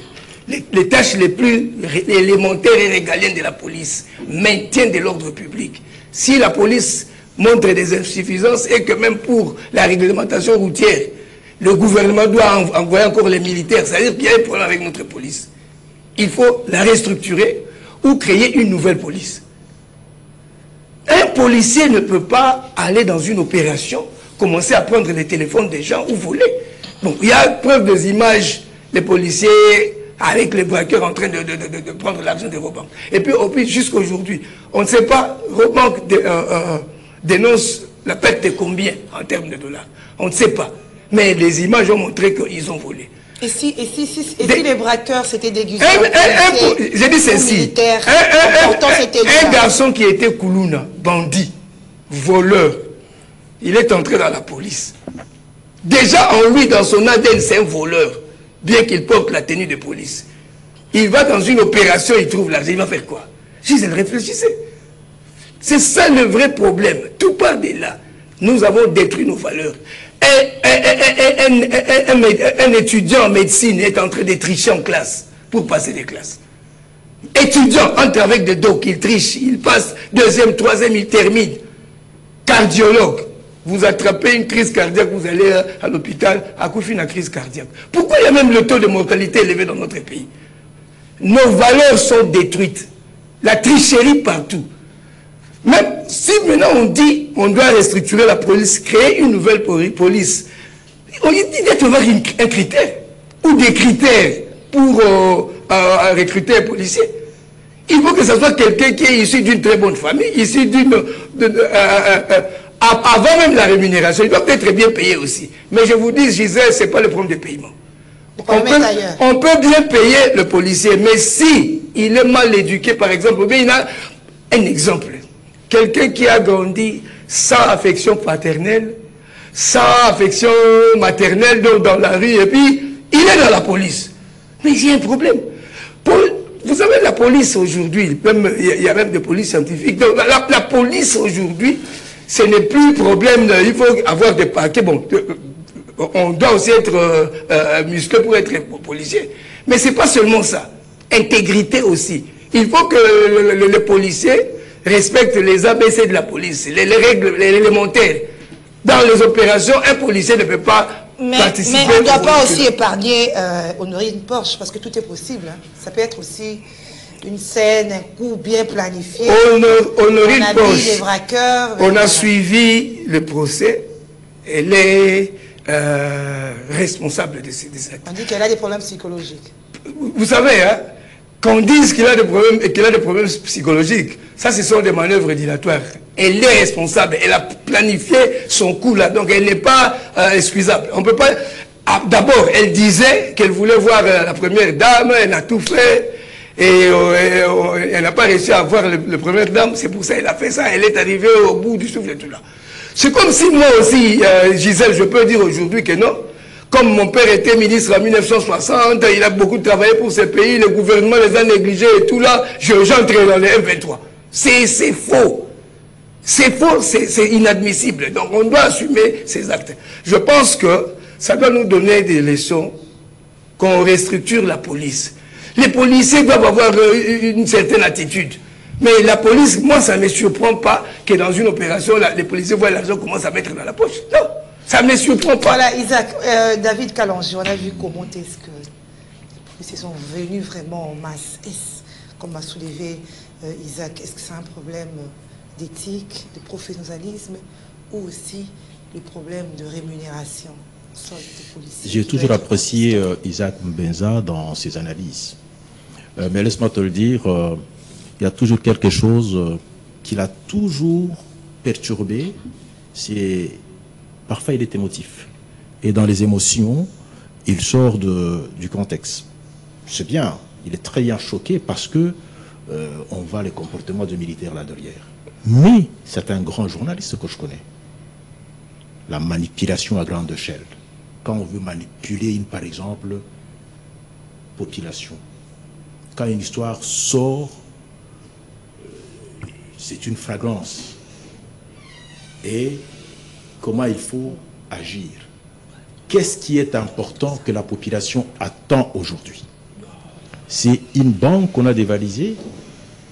Speaker 2: tâches les plus élémentaires et régaliennes de la police, maintien de l'ordre public, si la police montre des insuffisances et que même pour la réglementation routière, le gouvernement doit envoyer encore les militaires, c'est-à-dire qu'il y a un problème avec notre police. Il faut la restructurer ou créer une nouvelle police. Un policier ne peut pas aller dans une opération, commencer à prendre les téléphones des gens ou voler. Bon, il y a preuve des images, les policiers avec les braqueurs en train de prendre l'argent des Raobank. Et puis jusqu'à aujourd'hui, on ne sait pas, Raobank dénonce la perte de combien en termes de dollars. On ne sait pas. Mais les images ont montré qu'ils ont volé.
Speaker 1: Et si les braqueurs s'étaient déguisés
Speaker 2: j'ai dit ceci. Un garçon qui était Koulouna, bandit, voleur, il est entré dans la police. Déjà en lui, dans son ADN, c'est un voleur, bien qu'il porte la tenue de police. Il va dans une opération, il trouve l'argent, il va faire quoi? Gisèle, réfléchissez. C'est ça le vrai problème. Tout part de là. Nous avons détruit nos valeurs. Un étudiant en médecine est en train de tricher en classe pour passer des classes. Étudiant, entre avec des docs, il triche, il passe deuxième, troisième, il termine. Cardiologue, vous attrapez une crise cardiaque, vous allez à l'hôpital, à coup une crise cardiaque. Pourquoi il y a même le taux de mortalité élevé dans notre pays? Nos valeurs sont détruites. La tricherie partout. Même si maintenant on dit on doit restructurer la police, créer une nouvelle police, on dit d'être un critère ou des critères pour recruter un policier. Il faut que ce soit quelqu'un qui est issu d'une très bonne famille, issu d'une... avant même la rémunération, il doit être bien payé aussi. Mais je vous dis, Gisèle, ce n'est pas le problème de paiement. On peut bien payer le policier, mais si il est mal éduqué, par exemple, il y a un exemple. Quelqu'un qui a grandi sans affection paternelle, sans affection maternelle, donc dans la rue, et puis il est dans la police. Mais il y a un problème. Vous savez, la police aujourd'hui, il y a même des polices scientifiques. Donc, la police aujourd'hui, ce n'est plus problème. Il faut avoir des paquets. Bon, on doit aussi être musclé pour être policier. Mais ce n'est pas seulement ça. Intégrité aussi. Il faut que le policier respecte les ABC de la police, les règles élémentaires. Dans les opérations, un policier ne peut pas participer.
Speaker 1: Mais on ne doit pas aussi épargner Honorine Porsche, parce que tout est possible. Hein. Ça peut être aussi une scène, un coup bien planifié.
Speaker 2: Honorine Porsche,
Speaker 1: les braqueurs,
Speaker 2: on a suivi le procès. Elle est responsable de ces actes.
Speaker 1: On dit qu'elle a des problèmes psychologiques.
Speaker 2: Vous savez, hein, qu'on dise qu'il a des problèmes et qu'elle a des problèmes psychologiques, ça, ce sont des manœuvres dilatoires. Elle est responsable, elle a planifié son coup là, donc elle n'est pas excusable. On peut pas. D'abord, elle disait qu'elle voulait voir la première dame, elle a tout fait, et elle n'a pas réussi à voir la première dame, c'est pour ça qu'elle a fait ça, elle est arrivée au bout du souffle et tout là. C'est comme si moi aussi, Gisèle, je peux dire aujourd'hui que non. Comme mon père était ministre en 1960, il a beaucoup travaillé pour ce pays, le gouvernement les a négligés et tout là, j'entre dans les M23. C'est faux. C'est faux, c'est inadmissible. Donc on doit assumer ces actes. Je pense que ça doit nous donner des leçons qu'on restructure la police. Les policiers doivent avoir une certaine attitude. Mais la police, moi, ça ne me surprend pas que dans une opération, les policiers voient l'argent commence à mettre dans la poche. Non, ça ne me surprend pas.
Speaker 1: Voilà, Isaac, David Kalangi, on a vu comment est-ce que les policiers sont venus vraiment en masse. Comme a soulevé Isaac, est-ce que c'est un problème d'éthique, de professionnalisme ou aussi le problème de rémunération?
Speaker 3: J'ai toujours apprécié Isaac Mbenza dans ses analyses. Mais laisse-moi te le dire, il y a toujours quelque chose qui l'a toujours perturbé. Parfois, il est émotif. Et dans les émotions, il sort du contexte. C'est bien, il est très bien choqué parce que on voit les comportements de militaires là derrière. Mais c'est un grand journaliste que je connais. La manipulation à grande échelle. Quand on veut manipuler par exemple, population. Quand une histoire sort, c'est une fragrance. Et comment il faut agir. Qu'est-ce qui est important que la population attend aujourd'hui? C'est une banque qu'on a dévalisée.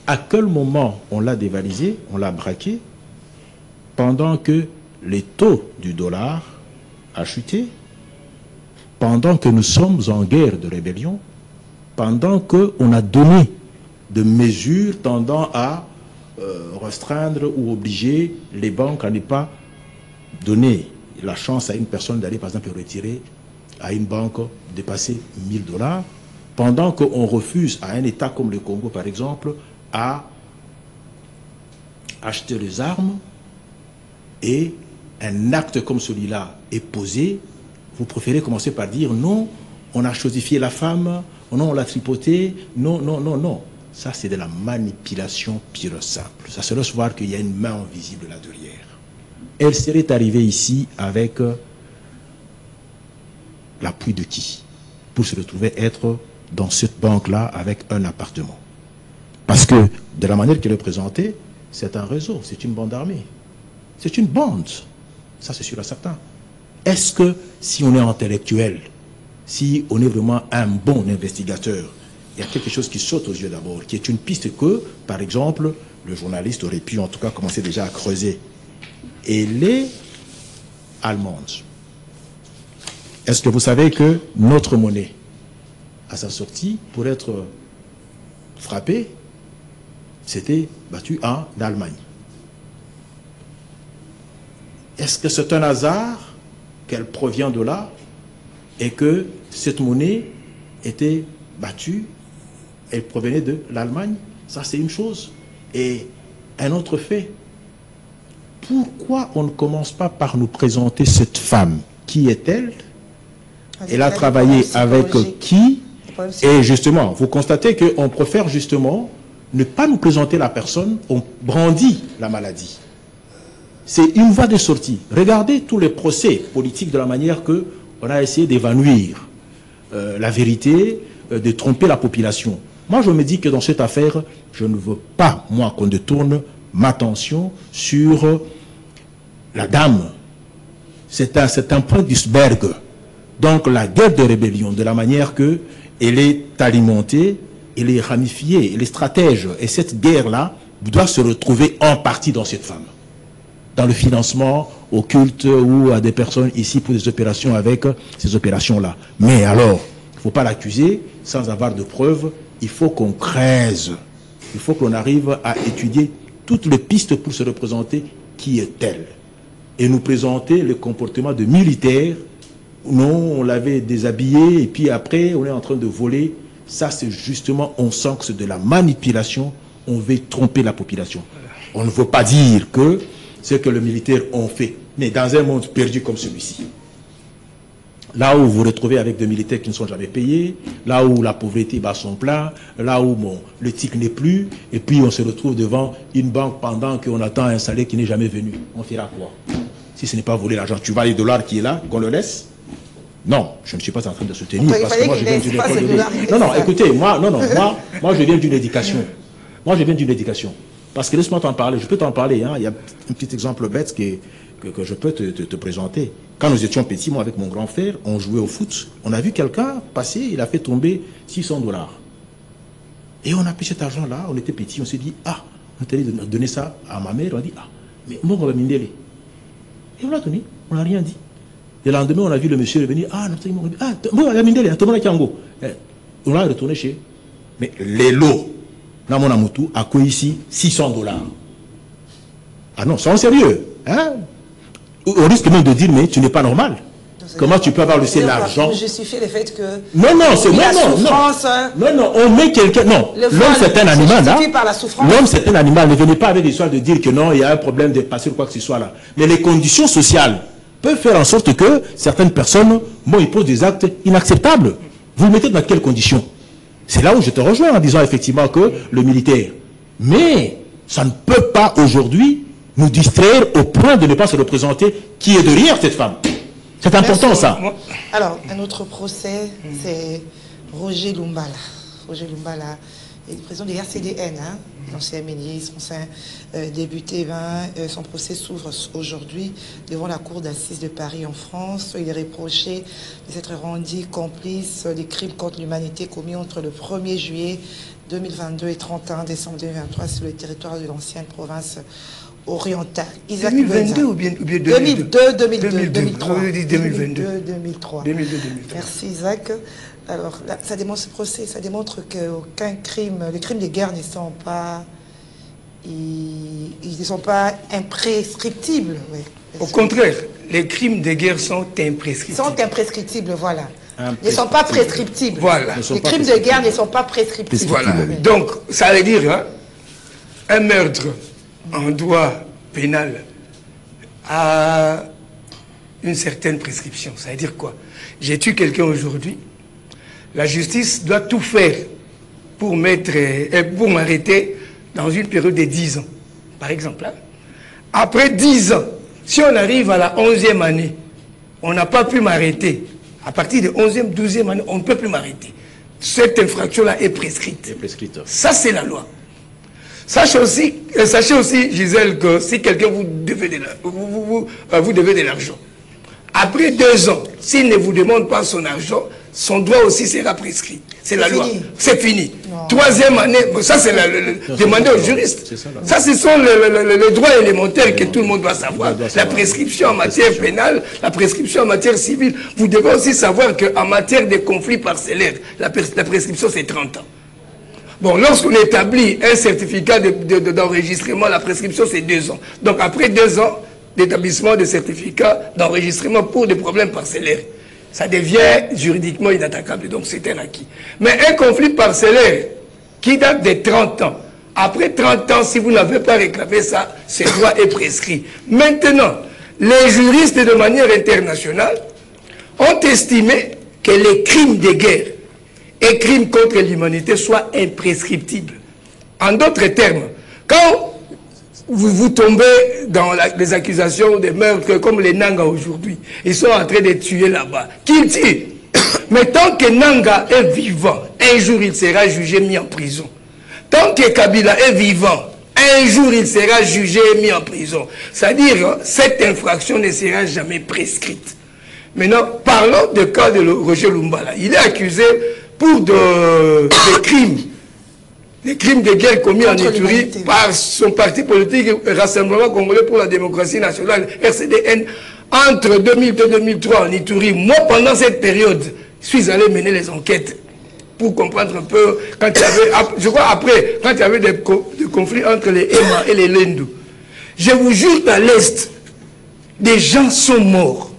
Speaker 3: À quel moment on l'a dévalisée, on l'a braquée, pendant que les taux du dollar a chuté, pendant que nous sommes en guerre de rébellion, pendant qu'on a donné des mesures tendant à restreindre ou obliger les banques à ne pas donner la chance à une personne d'aller, par exemple, retirer à une banque dépasser 1000 $, pendant qu'on refuse à un État comme le Congo, par exemple, à acheter les armes, et un acte comme celui-là est posé, vous préférez commencer par dire non, on a chosifié la femme, non, on l'a tripotée, non, non, non, non. Ça, c'est de la manipulation pure et simple. Ça se laisse voir qu'il y a une main invisible là derrière. Elle serait arrivée ici avec l'appui de qui? Pour se retrouver être dans cette banque-là avec un appartement. Parce que, de la manière qu'elle est présentée, c'est un réseau, c'est une bande armée. C'est une bande. Ça, c'est sûr et certain. Est-ce que, si on est intellectuel, si on est vraiment un bon investigateur, il y a quelque chose qui saute aux yeux d'abord, qui est une piste que, par exemple, le journaliste aurait pu en tout cas commencer déjà à creuser. Elle est allemande. Est-ce que vous savez que notre monnaie, à sa sortie, pour être frappée, c'était battu en Allemagne? Est-ce que c'est un hasard qu'elle provient de là et que cette monnaie était battue, elle provenait de l'Allemagne? Ça, c'est une chose. Et un autre fait, pourquoi on ne commence pas par nous présenter cette femme? Qui est-elle? Elle a travaillé avec qui? Et justement, vous constatez qu'on préfère justement ne pas nous présenter la personne, on brandit la maladie. C'est une voie de sortie. Regardez tous les procès politiques de la manière qu'on a essayé d'évanouir la vérité, de tromper la population. Moi, je me dis que dans cette affaire, je ne veux pas, moi, qu'on détourne ma attention sur la dame. C'est un point d'iceberg. Donc, la guerre de rébellion, de la manière qu'elle est alimentée, elle est ramifiée, elle est stratège. Et cette guerre-là doit se retrouver en partie dans cette femme. Dans le financement au culte ou à des personnes ici pour des opérations avec ces opérations-là. Mais alors, il ne faut pas l'accuser sans avoir de preuves. Il faut qu'on creuse. Il faut qu'on arrive à étudier toutes les pistes pour se représenter qui est-elle. Et nous présenter le comportement de militaires. Non, on l'avait déshabillé et puis après, on est en train de voler. Ça, c'est justement, on sent que c'est de la manipulation. On veut tromper la population. On ne veut pas dire que ce que les militaires ont fait. Mais dans un monde perdu comme celui-ci, là où vous vous retrouvez avec des militaires qui ne sont jamais payés, là où la pauvreté bat son plein, là où le tic n'est plus, et puis on se retrouve devant une banque pendant qu'on attend un salaire qui n'est jamais venu. On fera quoi? Si ce n'est pas voler l'argent, tu vas les dollars qui est là, qu'on le laisse? Non, je ne suis pas en train de soutenir, parce que moi je viens d'une école de... Non, écoutez, moi je viens d'une éducation. Moi je viens d'une éducation. Parce que laisse-moi t'en parler, je peux t'en parler, hein. Il y a un petit exemple bête que je peux te présenter. Quand nous étions petits, moi avec mon grand frère, on jouait au foot, on a vu quelqu'un passer, il a fait tomber $600. Et on a pris cet argent-là, on était petits, on s'est dit, ah, on est allé donner ça à ma mère, on a dit, ah, mais moi on va m'indéler. Et on l'a donné, on n'a rien dit. Et le lendemain, on a vu le monsieur revenir, ah, non, moi on va m'indéler, tout le monde a Kiango. On l'a retourné chez. Mais les lots, dans mon amoutou, à quoi ici $600. Ah non, c'est en sérieux. Hein? On risque même de dire, mais tu n'es pas normal. Comment tu peux avoir laissé l'argent?
Speaker 1: Pour justifier le fait que...
Speaker 3: Non, c'est non, on met quelqu'un... Non, l'homme c'est un animal, là. L'homme c'est un animal. Ne venez pas avec l'histoire de dire que non, il y a un problème de passer ou quoi que ce soit là. Mais les conditions sociales peuvent faire en sorte que certaines personnes, ils posent des actes inacceptables. Vous le mettez dans quelles conditions? C'est là où je te rejoins en disant effectivement que le militaire. Mais ça ne peut pas aujourd'hui nous distraire au point de ne pas se représenter qui est derrière cette femme. C'est important. Merci. Ça.
Speaker 1: Alors, un autre procès, c'est Roger Lumbala. Roger Lumbala est le président du RCDN, hein, l'ancien ministre, ancien député. Son procès s'ouvre aujourd'hui devant la cour d'assises de Paris en France. Il est reproché de s'être rendu complice des crimes contre l'humanité commis entre le 1er juillet 2022 et 31 décembre 2023 sur le territoire de l'ancienne province orientale.
Speaker 2: 2022 ou bien
Speaker 1: 2002, 2003.
Speaker 2: 2023.
Speaker 1: Merci Isaac. Alors, là, ça démontre ce procès, ça démontre qu'aucun crime, les crimes de guerre ne sont pas, ils ne sont pas imprescriptibles. Oui.
Speaker 2: Au contraire, les crimes de guerre sont imprescriptibles.
Speaker 1: Sont imprescriptibles, voilà. Ne sont pas prescriptibles.
Speaker 2: Voilà.
Speaker 1: Les crimes de guerre ne sont pas prescriptibles.
Speaker 2: Voilà. Donc, ça veut dire, hein, un meurtre en droit pénal a une certaine prescription. Ça veut dire quoi? J'ai tué quelqu'un aujourd'hui, la justice doit tout faire pour m'arrêter dans une période de 10 ans, par exemple. Hein? Après 10 ans, si on arrive à la 11e année, on n'a pas pu m'arrêter. À partir de 11e, 12e année, on ne peut plus m'arrêter. Cette infraction-là est prescrite. Ça, c'est la loi. Sachez aussi, Gisèle, que si quelqu'un vous devez de l'argent, après 2 ans, s'il ne vous demande pas son argent, son droit aussi sera prescrit. C'est la loi. C'est fini.
Speaker 1: Non.
Speaker 2: Troisième année, ça c'est demander aux juristes. Ça, ce sont les droits élémentaires que tout le monde doit savoir. La prescription en matière pénale, la prescription en matière civile. Vous devez aussi savoir qu'en matière de conflits parcellaires, la prescription c'est 30 ans. Bon, lorsqu'on établit un certificat d'enregistrement, la prescription c'est 2 ans. Donc après 2 ans d'établissement de certificat d'enregistrement pour des problèmes parcellaires, ça devient juridiquement inattaquable, donc c'est un acquis. Mais un conflit parcellaire qui date de 30 ans, après 30 ans, si vous n'avez pas réclamé ça, ce droit est prescrit. Maintenant, les juristes de manière internationale ont estimé que les crimes de guerre et crimes contre l'humanité soient imprescriptibles. En d'autres termes, quand vous tombez dans les accusations de meurtres comme les Nanga aujourd'hui, ils sont en train de tuer là-bas. Qui tue? Mais tant que Nanga est vivant, un jour il sera jugé, mis en prison. Tant que Kabila est vivant, un jour il sera jugé et mis en prison. C'est-à-dire, cette infraction ne sera jamais prescrite. Maintenant, parlons du cas de Roger Lumbala. Il est accusé pour des crimes. Les crimes de guerre commis en Ituri par son parti politique Rassemblement Congolais pour la démocratie nationale, RCDN, entre 2002 et 2003 en Ituri. Moi, pendant cette période, je suis allé mener les enquêtes pour comprendre un peu, quand il y avait, je crois après, quand il y avait des conflits entre les Ema et les Lendu. Je vous jure, à l'Est, des gens sont morts.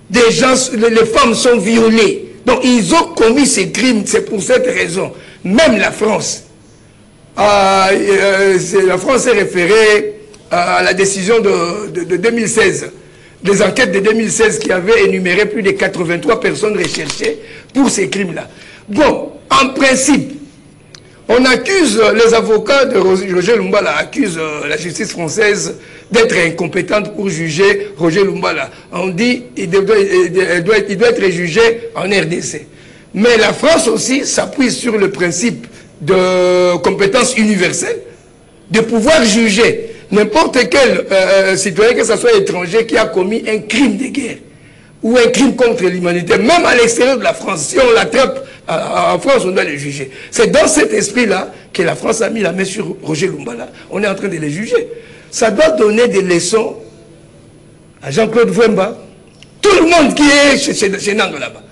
Speaker 2: Des gens, les femmes sont violées. Donc, ils ont commis ces crimes, c'est pour cette raison. Même la France. La France est référée à la décision de 2016, des enquêtes de 2016 qui avaient énuméré plus de 83 personnes recherchées pour ces crimes-là. Bon, en principe, on accuse, les avocats de Roger Lumbala accusent la justice française d'être incompétente pour juger Roger Lumbala. On dit qu'il doit être jugé en RDC. Mais la France aussi s'appuie sur le principe de compétence universelle, de pouvoir juger n'importe quel citoyen, que ce soit étranger, qui a commis un crime de guerre ou un crime contre l'humanité, même à l'extérieur de la France. Si on l'attrape en France, on doit le juger. C'est dans cet esprit-là que la France a mis la main sur Roger Lumbala. On est en train de les juger. Ça doit donner des leçons à Jean-Claude Vwemba, tout le monde qui est chez Nanga là-bas.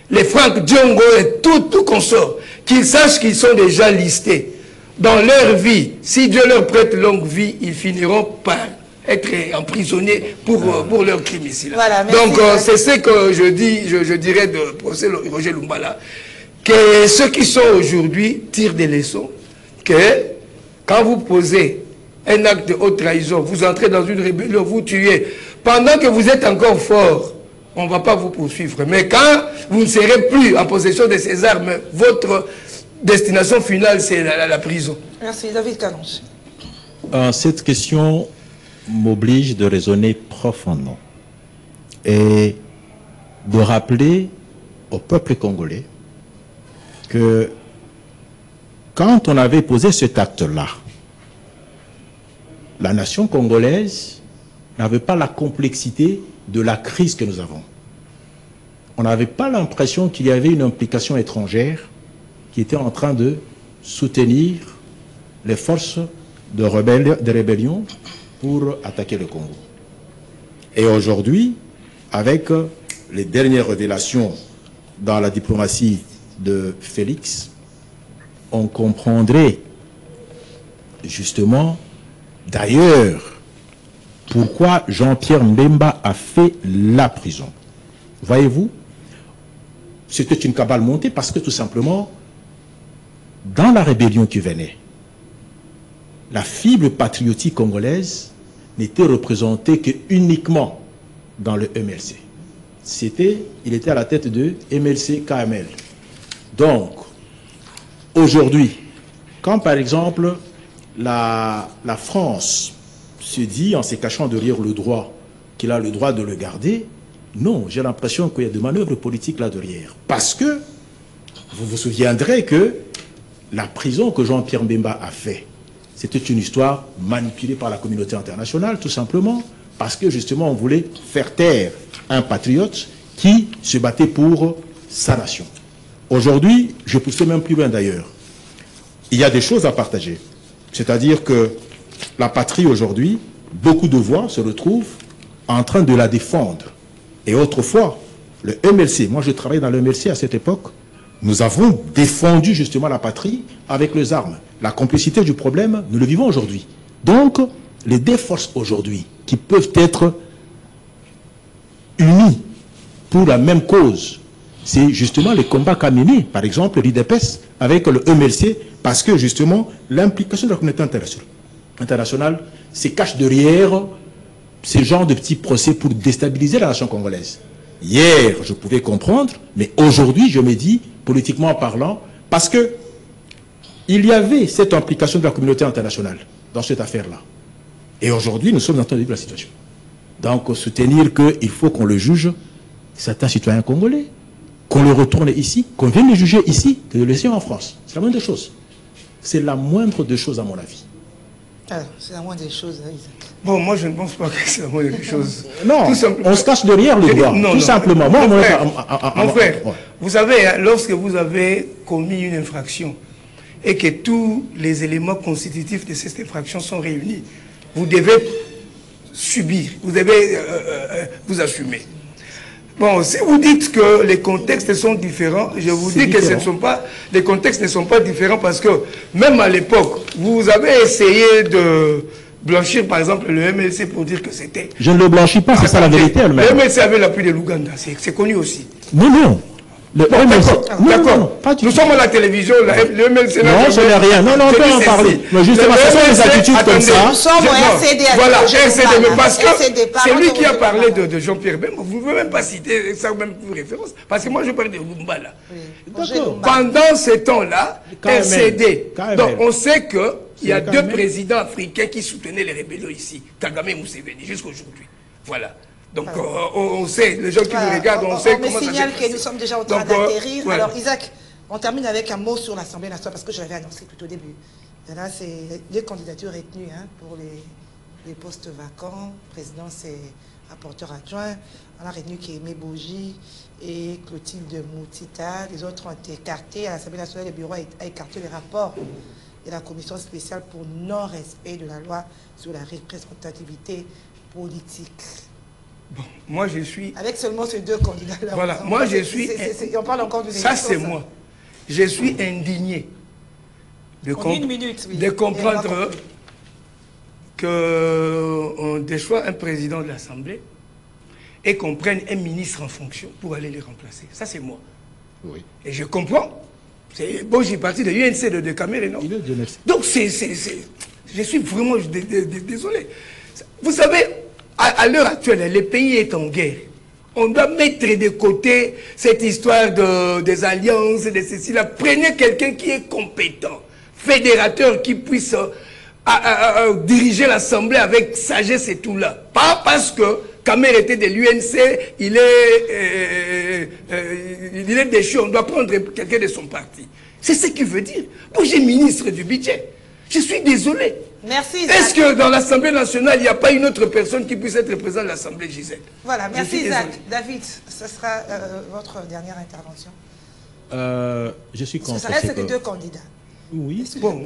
Speaker 2: Les Franck Diongo et tout consort, qu'ils sachent qu'ils sont déjà listés. Dans leur vie, si Dieu leur prête longue vie, ils finiront par être emprisonnés pour leurs crimes ici. Là. Voilà, donc c'est ce que je dirais de procès Roger Lumbala, que ceux qui sont aujourd'hui tirent des leçons, que quand vous posez un acte de haute trahison, vous entrez dans une rébellion, vous tuez, pendant que vous êtes encore fort, on ne va pas vous poursuivre. Mais quand vous ne serez plus en possession de ces armes, votre destination finale, c'est la prison.
Speaker 1: Merci. David Kalonji.
Speaker 3: Cette question m'oblige de raisonner profondément et de rappeler au peuple congolais que quand on avait posé cet acte-là, la nation congolaise n'avait pas la complexité de la crise que nous avons. On n'avait pas l'impression qu'il y avait une implication étrangère qui était en train de soutenir les forces de rébellion pour attaquer le Congo. Et aujourd'hui, avec les dernières révélations dans la diplomatie de Félix, on comprendrait justement, d'ailleurs, pourquoi Jean-Pierre Mbemba a fait la prison. Voyez-vous, c'était une cabale montée parce que tout simplement, dans la rébellion qui venait, la fibre patriotique congolaise n'était représentée que uniquement dans le MLC. Il était à la tête de MLC-KML. Donc, aujourd'hui, quand par exemple la France se dit, en se cachant derrière le droit, qu'il a le droit de le garder, non, j'ai l'impression qu'il y a des manœuvres politiques là derrière. Parce que, vous vous souviendrez que la prison que Jean-Pierre Mbemba a fait, c'était une histoire manipulée par la communauté internationale, tout simplement, parce que justement on voulait faire taire un patriote qui se battait pour sa nation. Aujourd'hui, je poussais même plus loin d'ailleurs. Il y a des choses à partager. C'est-à-dire que la patrie aujourd'hui, beaucoup de voix se retrouvent en train de la défendre. Et autrefois, le MLC, moi je travaillais dans le MLC à cette époque, nous avons défendu justement la patrie avec les armes. La complicité du problème, nous le vivons aujourd'hui. Donc, les deux forces aujourd'hui qui peuvent être unies pour la même cause, c'est justement les combats qu'a menés, par exemple, l'IDPS avec le MLC, parce que justement, l'implication de la communauté internationale se cache derrière ce genre de petits procès pour déstabiliser la nation congolaise. Hier, je pouvais comprendre, mais aujourd'hui, je me dis, politiquement parlant, parce que il y avait cette implication de la communauté internationale dans cette affaire-là. Et aujourd'hui, nous sommes en train de vivre la situation. Donc, soutenir qu'il faut qu'on le juge, certains citoyens congolais, qu'on le retourne ici, qu'on vienne le juger ici, que de le laisser en France. C'est la moindre des choses. C'est la moindre des choses, à mon avis.
Speaker 1: Ah, c'est la moindre des choses, hein, Isaac.
Speaker 2: Bon, moi, je ne pense pas que c'est la moindre des choses.
Speaker 3: Non, on se cache derrière le droit, tout simplement.
Speaker 2: Mon frère, vous savez, hein, lorsque vous avez commis une infraction et que tous les éléments constitutifs de cette infraction sont réunis, vous devez subir, vous devez vous assumer. Bon, si vous dites que les contextes sont différents, je vous dis que les contextes ne sont pas différents parce que même à l'époque, vous avez essayé de blanchir par exemple le MLC pour dire que c'était...
Speaker 3: Je ne le blanchis pas, c'est ça la vérité.
Speaker 2: Le MLC avait l'appui de l'Ouganda, c'est connu aussi.
Speaker 3: Non, non.
Speaker 2: D'accord. Nous sommes à la télévision, le MLC...
Speaker 3: Non, je n'ai rien. Non, on peut en parler. Mais justement, ce sont des attitudes comme ça.
Speaker 1: Nous sommes au RCD.
Speaker 2: Voilà, RCD, parce que c'est lui qui a parlé de Jean-Pierre Bemba. Vous ne pouvez même pas citer ça, même pour référence. Parce que moi, je parle de Lumba, là. Pendant ce temps-là, RCD. Donc, on sait qu'il y a deux présidents africains qui soutenaient les rébellions ici. Kagame et Museveni, jusqu'à aujourd'hui. Voilà. Donc, on sait, les gens qui nous regardent, on sait comment ça se passe.
Speaker 1: On signale que nous sommes déjà en train d'atterrir. Voilà. Alors, Isaac, on termine avec un mot sur l'Assemblée nationale, parce que je l'avais annoncé tout au début. Et là, c'est les candidatures retenues pour les postes vacants. Président, c'est rapporteur adjoint. On a retenu Kémé Boji et Clotilde Moutita. Les autres ont été écartés. À l'Assemblée nationale, le bureau a écarté les rapports de la commission spéciale pour non-respect de la loi sur la représentativité politique.
Speaker 2: Bon, moi je suis...
Speaker 1: Avec seulement ces deux candidats-là.
Speaker 2: Voilà, moi je suis...
Speaker 1: On parle encore de...
Speaker 2: Ça c'est moi. Je suis indigné de comprendre qu'on déçoit un président de l'Assemblée et qu'on prenne un ministre en fonction pour aller les remplacer. Ça c'est moi.
Speaker 3: Oui.
Speaker 2: Et je comprends. Bon, j'ai parti de l'UNC de Cameroun, non? Donc je suis vraiment désolé. Vous savez... À l'heure actuelle, le pays est en guerre. On doit mettre de côté cette histoire des alliances, de ceci là. Prenez quelqu'un qui est compétent, fédérateur, qui puisse diriger l'Assemblée avec sagesse et tout là. Pas parce que Kamer était de l'UNC, il est déchu, on doit prendre quelqu'un de son parti. C'est ce qu'il veut dire. Moi, j'ai ministre du budget. Je suis désolé.
Speaker 1: Merci, Isaac.
Speaker 2: Est-ce que dans l'Assemblée nationale, il n'y a pas une autre personne qui puisse être président de l'Assemblée, Gisèle?
Speaker 1: Voilà, merci Isaac. David, ce sera votre dernière intervention.
Speaker 3: Je suis contre.
Speaker 1: Ça reste les deux candidats.
Speaker 3: Oui.
Speaker 2: Bon,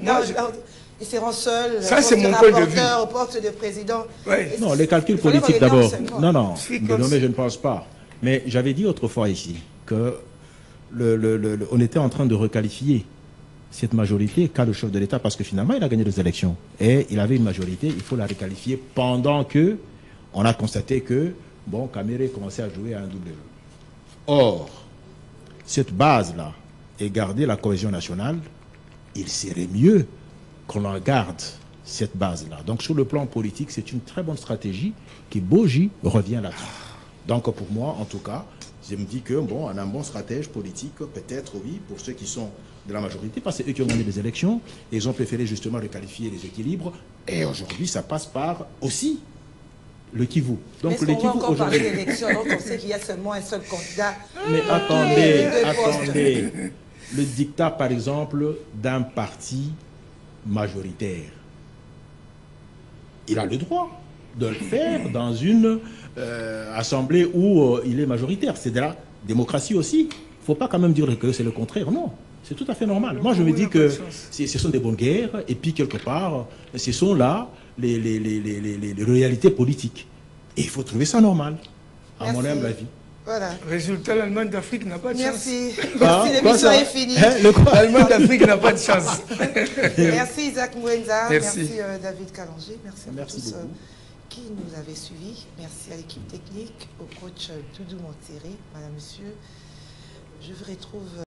Speaker 1: ils seront seuls.
Speaker 2: Ça, c'est mon point de vue.
Speaker 1: Au poste de président.
Speaker 3: Ouais. Non, les calculs politiques d'abord. Non, mais je ne pense pas. Mais j'avais dit autrefois ici que on était en train de requalifier cette majorité qu'a le chef de l'État, parce que finalement, il a gagné des élections. Et il avait une majorité, il faut la requalifier pendant que on a constaté que, bon, Kamere commençait à jouer à un double jeu. Or, cette base-là, et garder la cohésion nationale, il serait mieux qu'on en garde cette base-là. Donc, sur le plan politique, c'est une très bonne stratégie qui, Boji, revient là-dessus. Donc, pour moi, en tout cas, je me dis que, bon, on a un bon stratège politique, peut-être, oui, pour ceux qui sont de la majorité, parce que c'est eux qui ont gagné des élections, et ils ont préféré justement requalifier les équilibres, et aujourd'hui, ça passe par aussi le Kivu.
Speaker 1: Donc, le Kivu, encore parler d'élections, donc on sait qu'il y a seulement un seul candidat.
Speaker 3: Mais attendez, le dictat, par exemple, d'un parti majoritaire, il a le droit de le faire dans une assemblée où il est majoritaire. C'est de la démocratie aussi. ne faut pas quand même dire que c'est le contraire, non. C'est tout à fait normal. Moi, je me dis que ce sont des bonnes guerres, et puis quelque part, ce sont là les réalités politiques. Et il faut trouver ça normal, à mon humble avis.
Speaker 1: Voilà.
Speaker 2: Résultat, l'Allemagne d'Afrique n'a pas de chance.
Speaker 1: Merci. Merci, l'émission est finie.
Speaker 2: L'Allemagne d'Afrique n'a pas de chance.
Speaker 1: Merci Isaac Mouenza,
Speaker 2: merci,
Speaker 1: David Kalanger, merci à vous tous qui nous avez suivis. Merci à l'équipe technique, au coach Doudou Monterré, madame, monsieur. Je vous retrouve...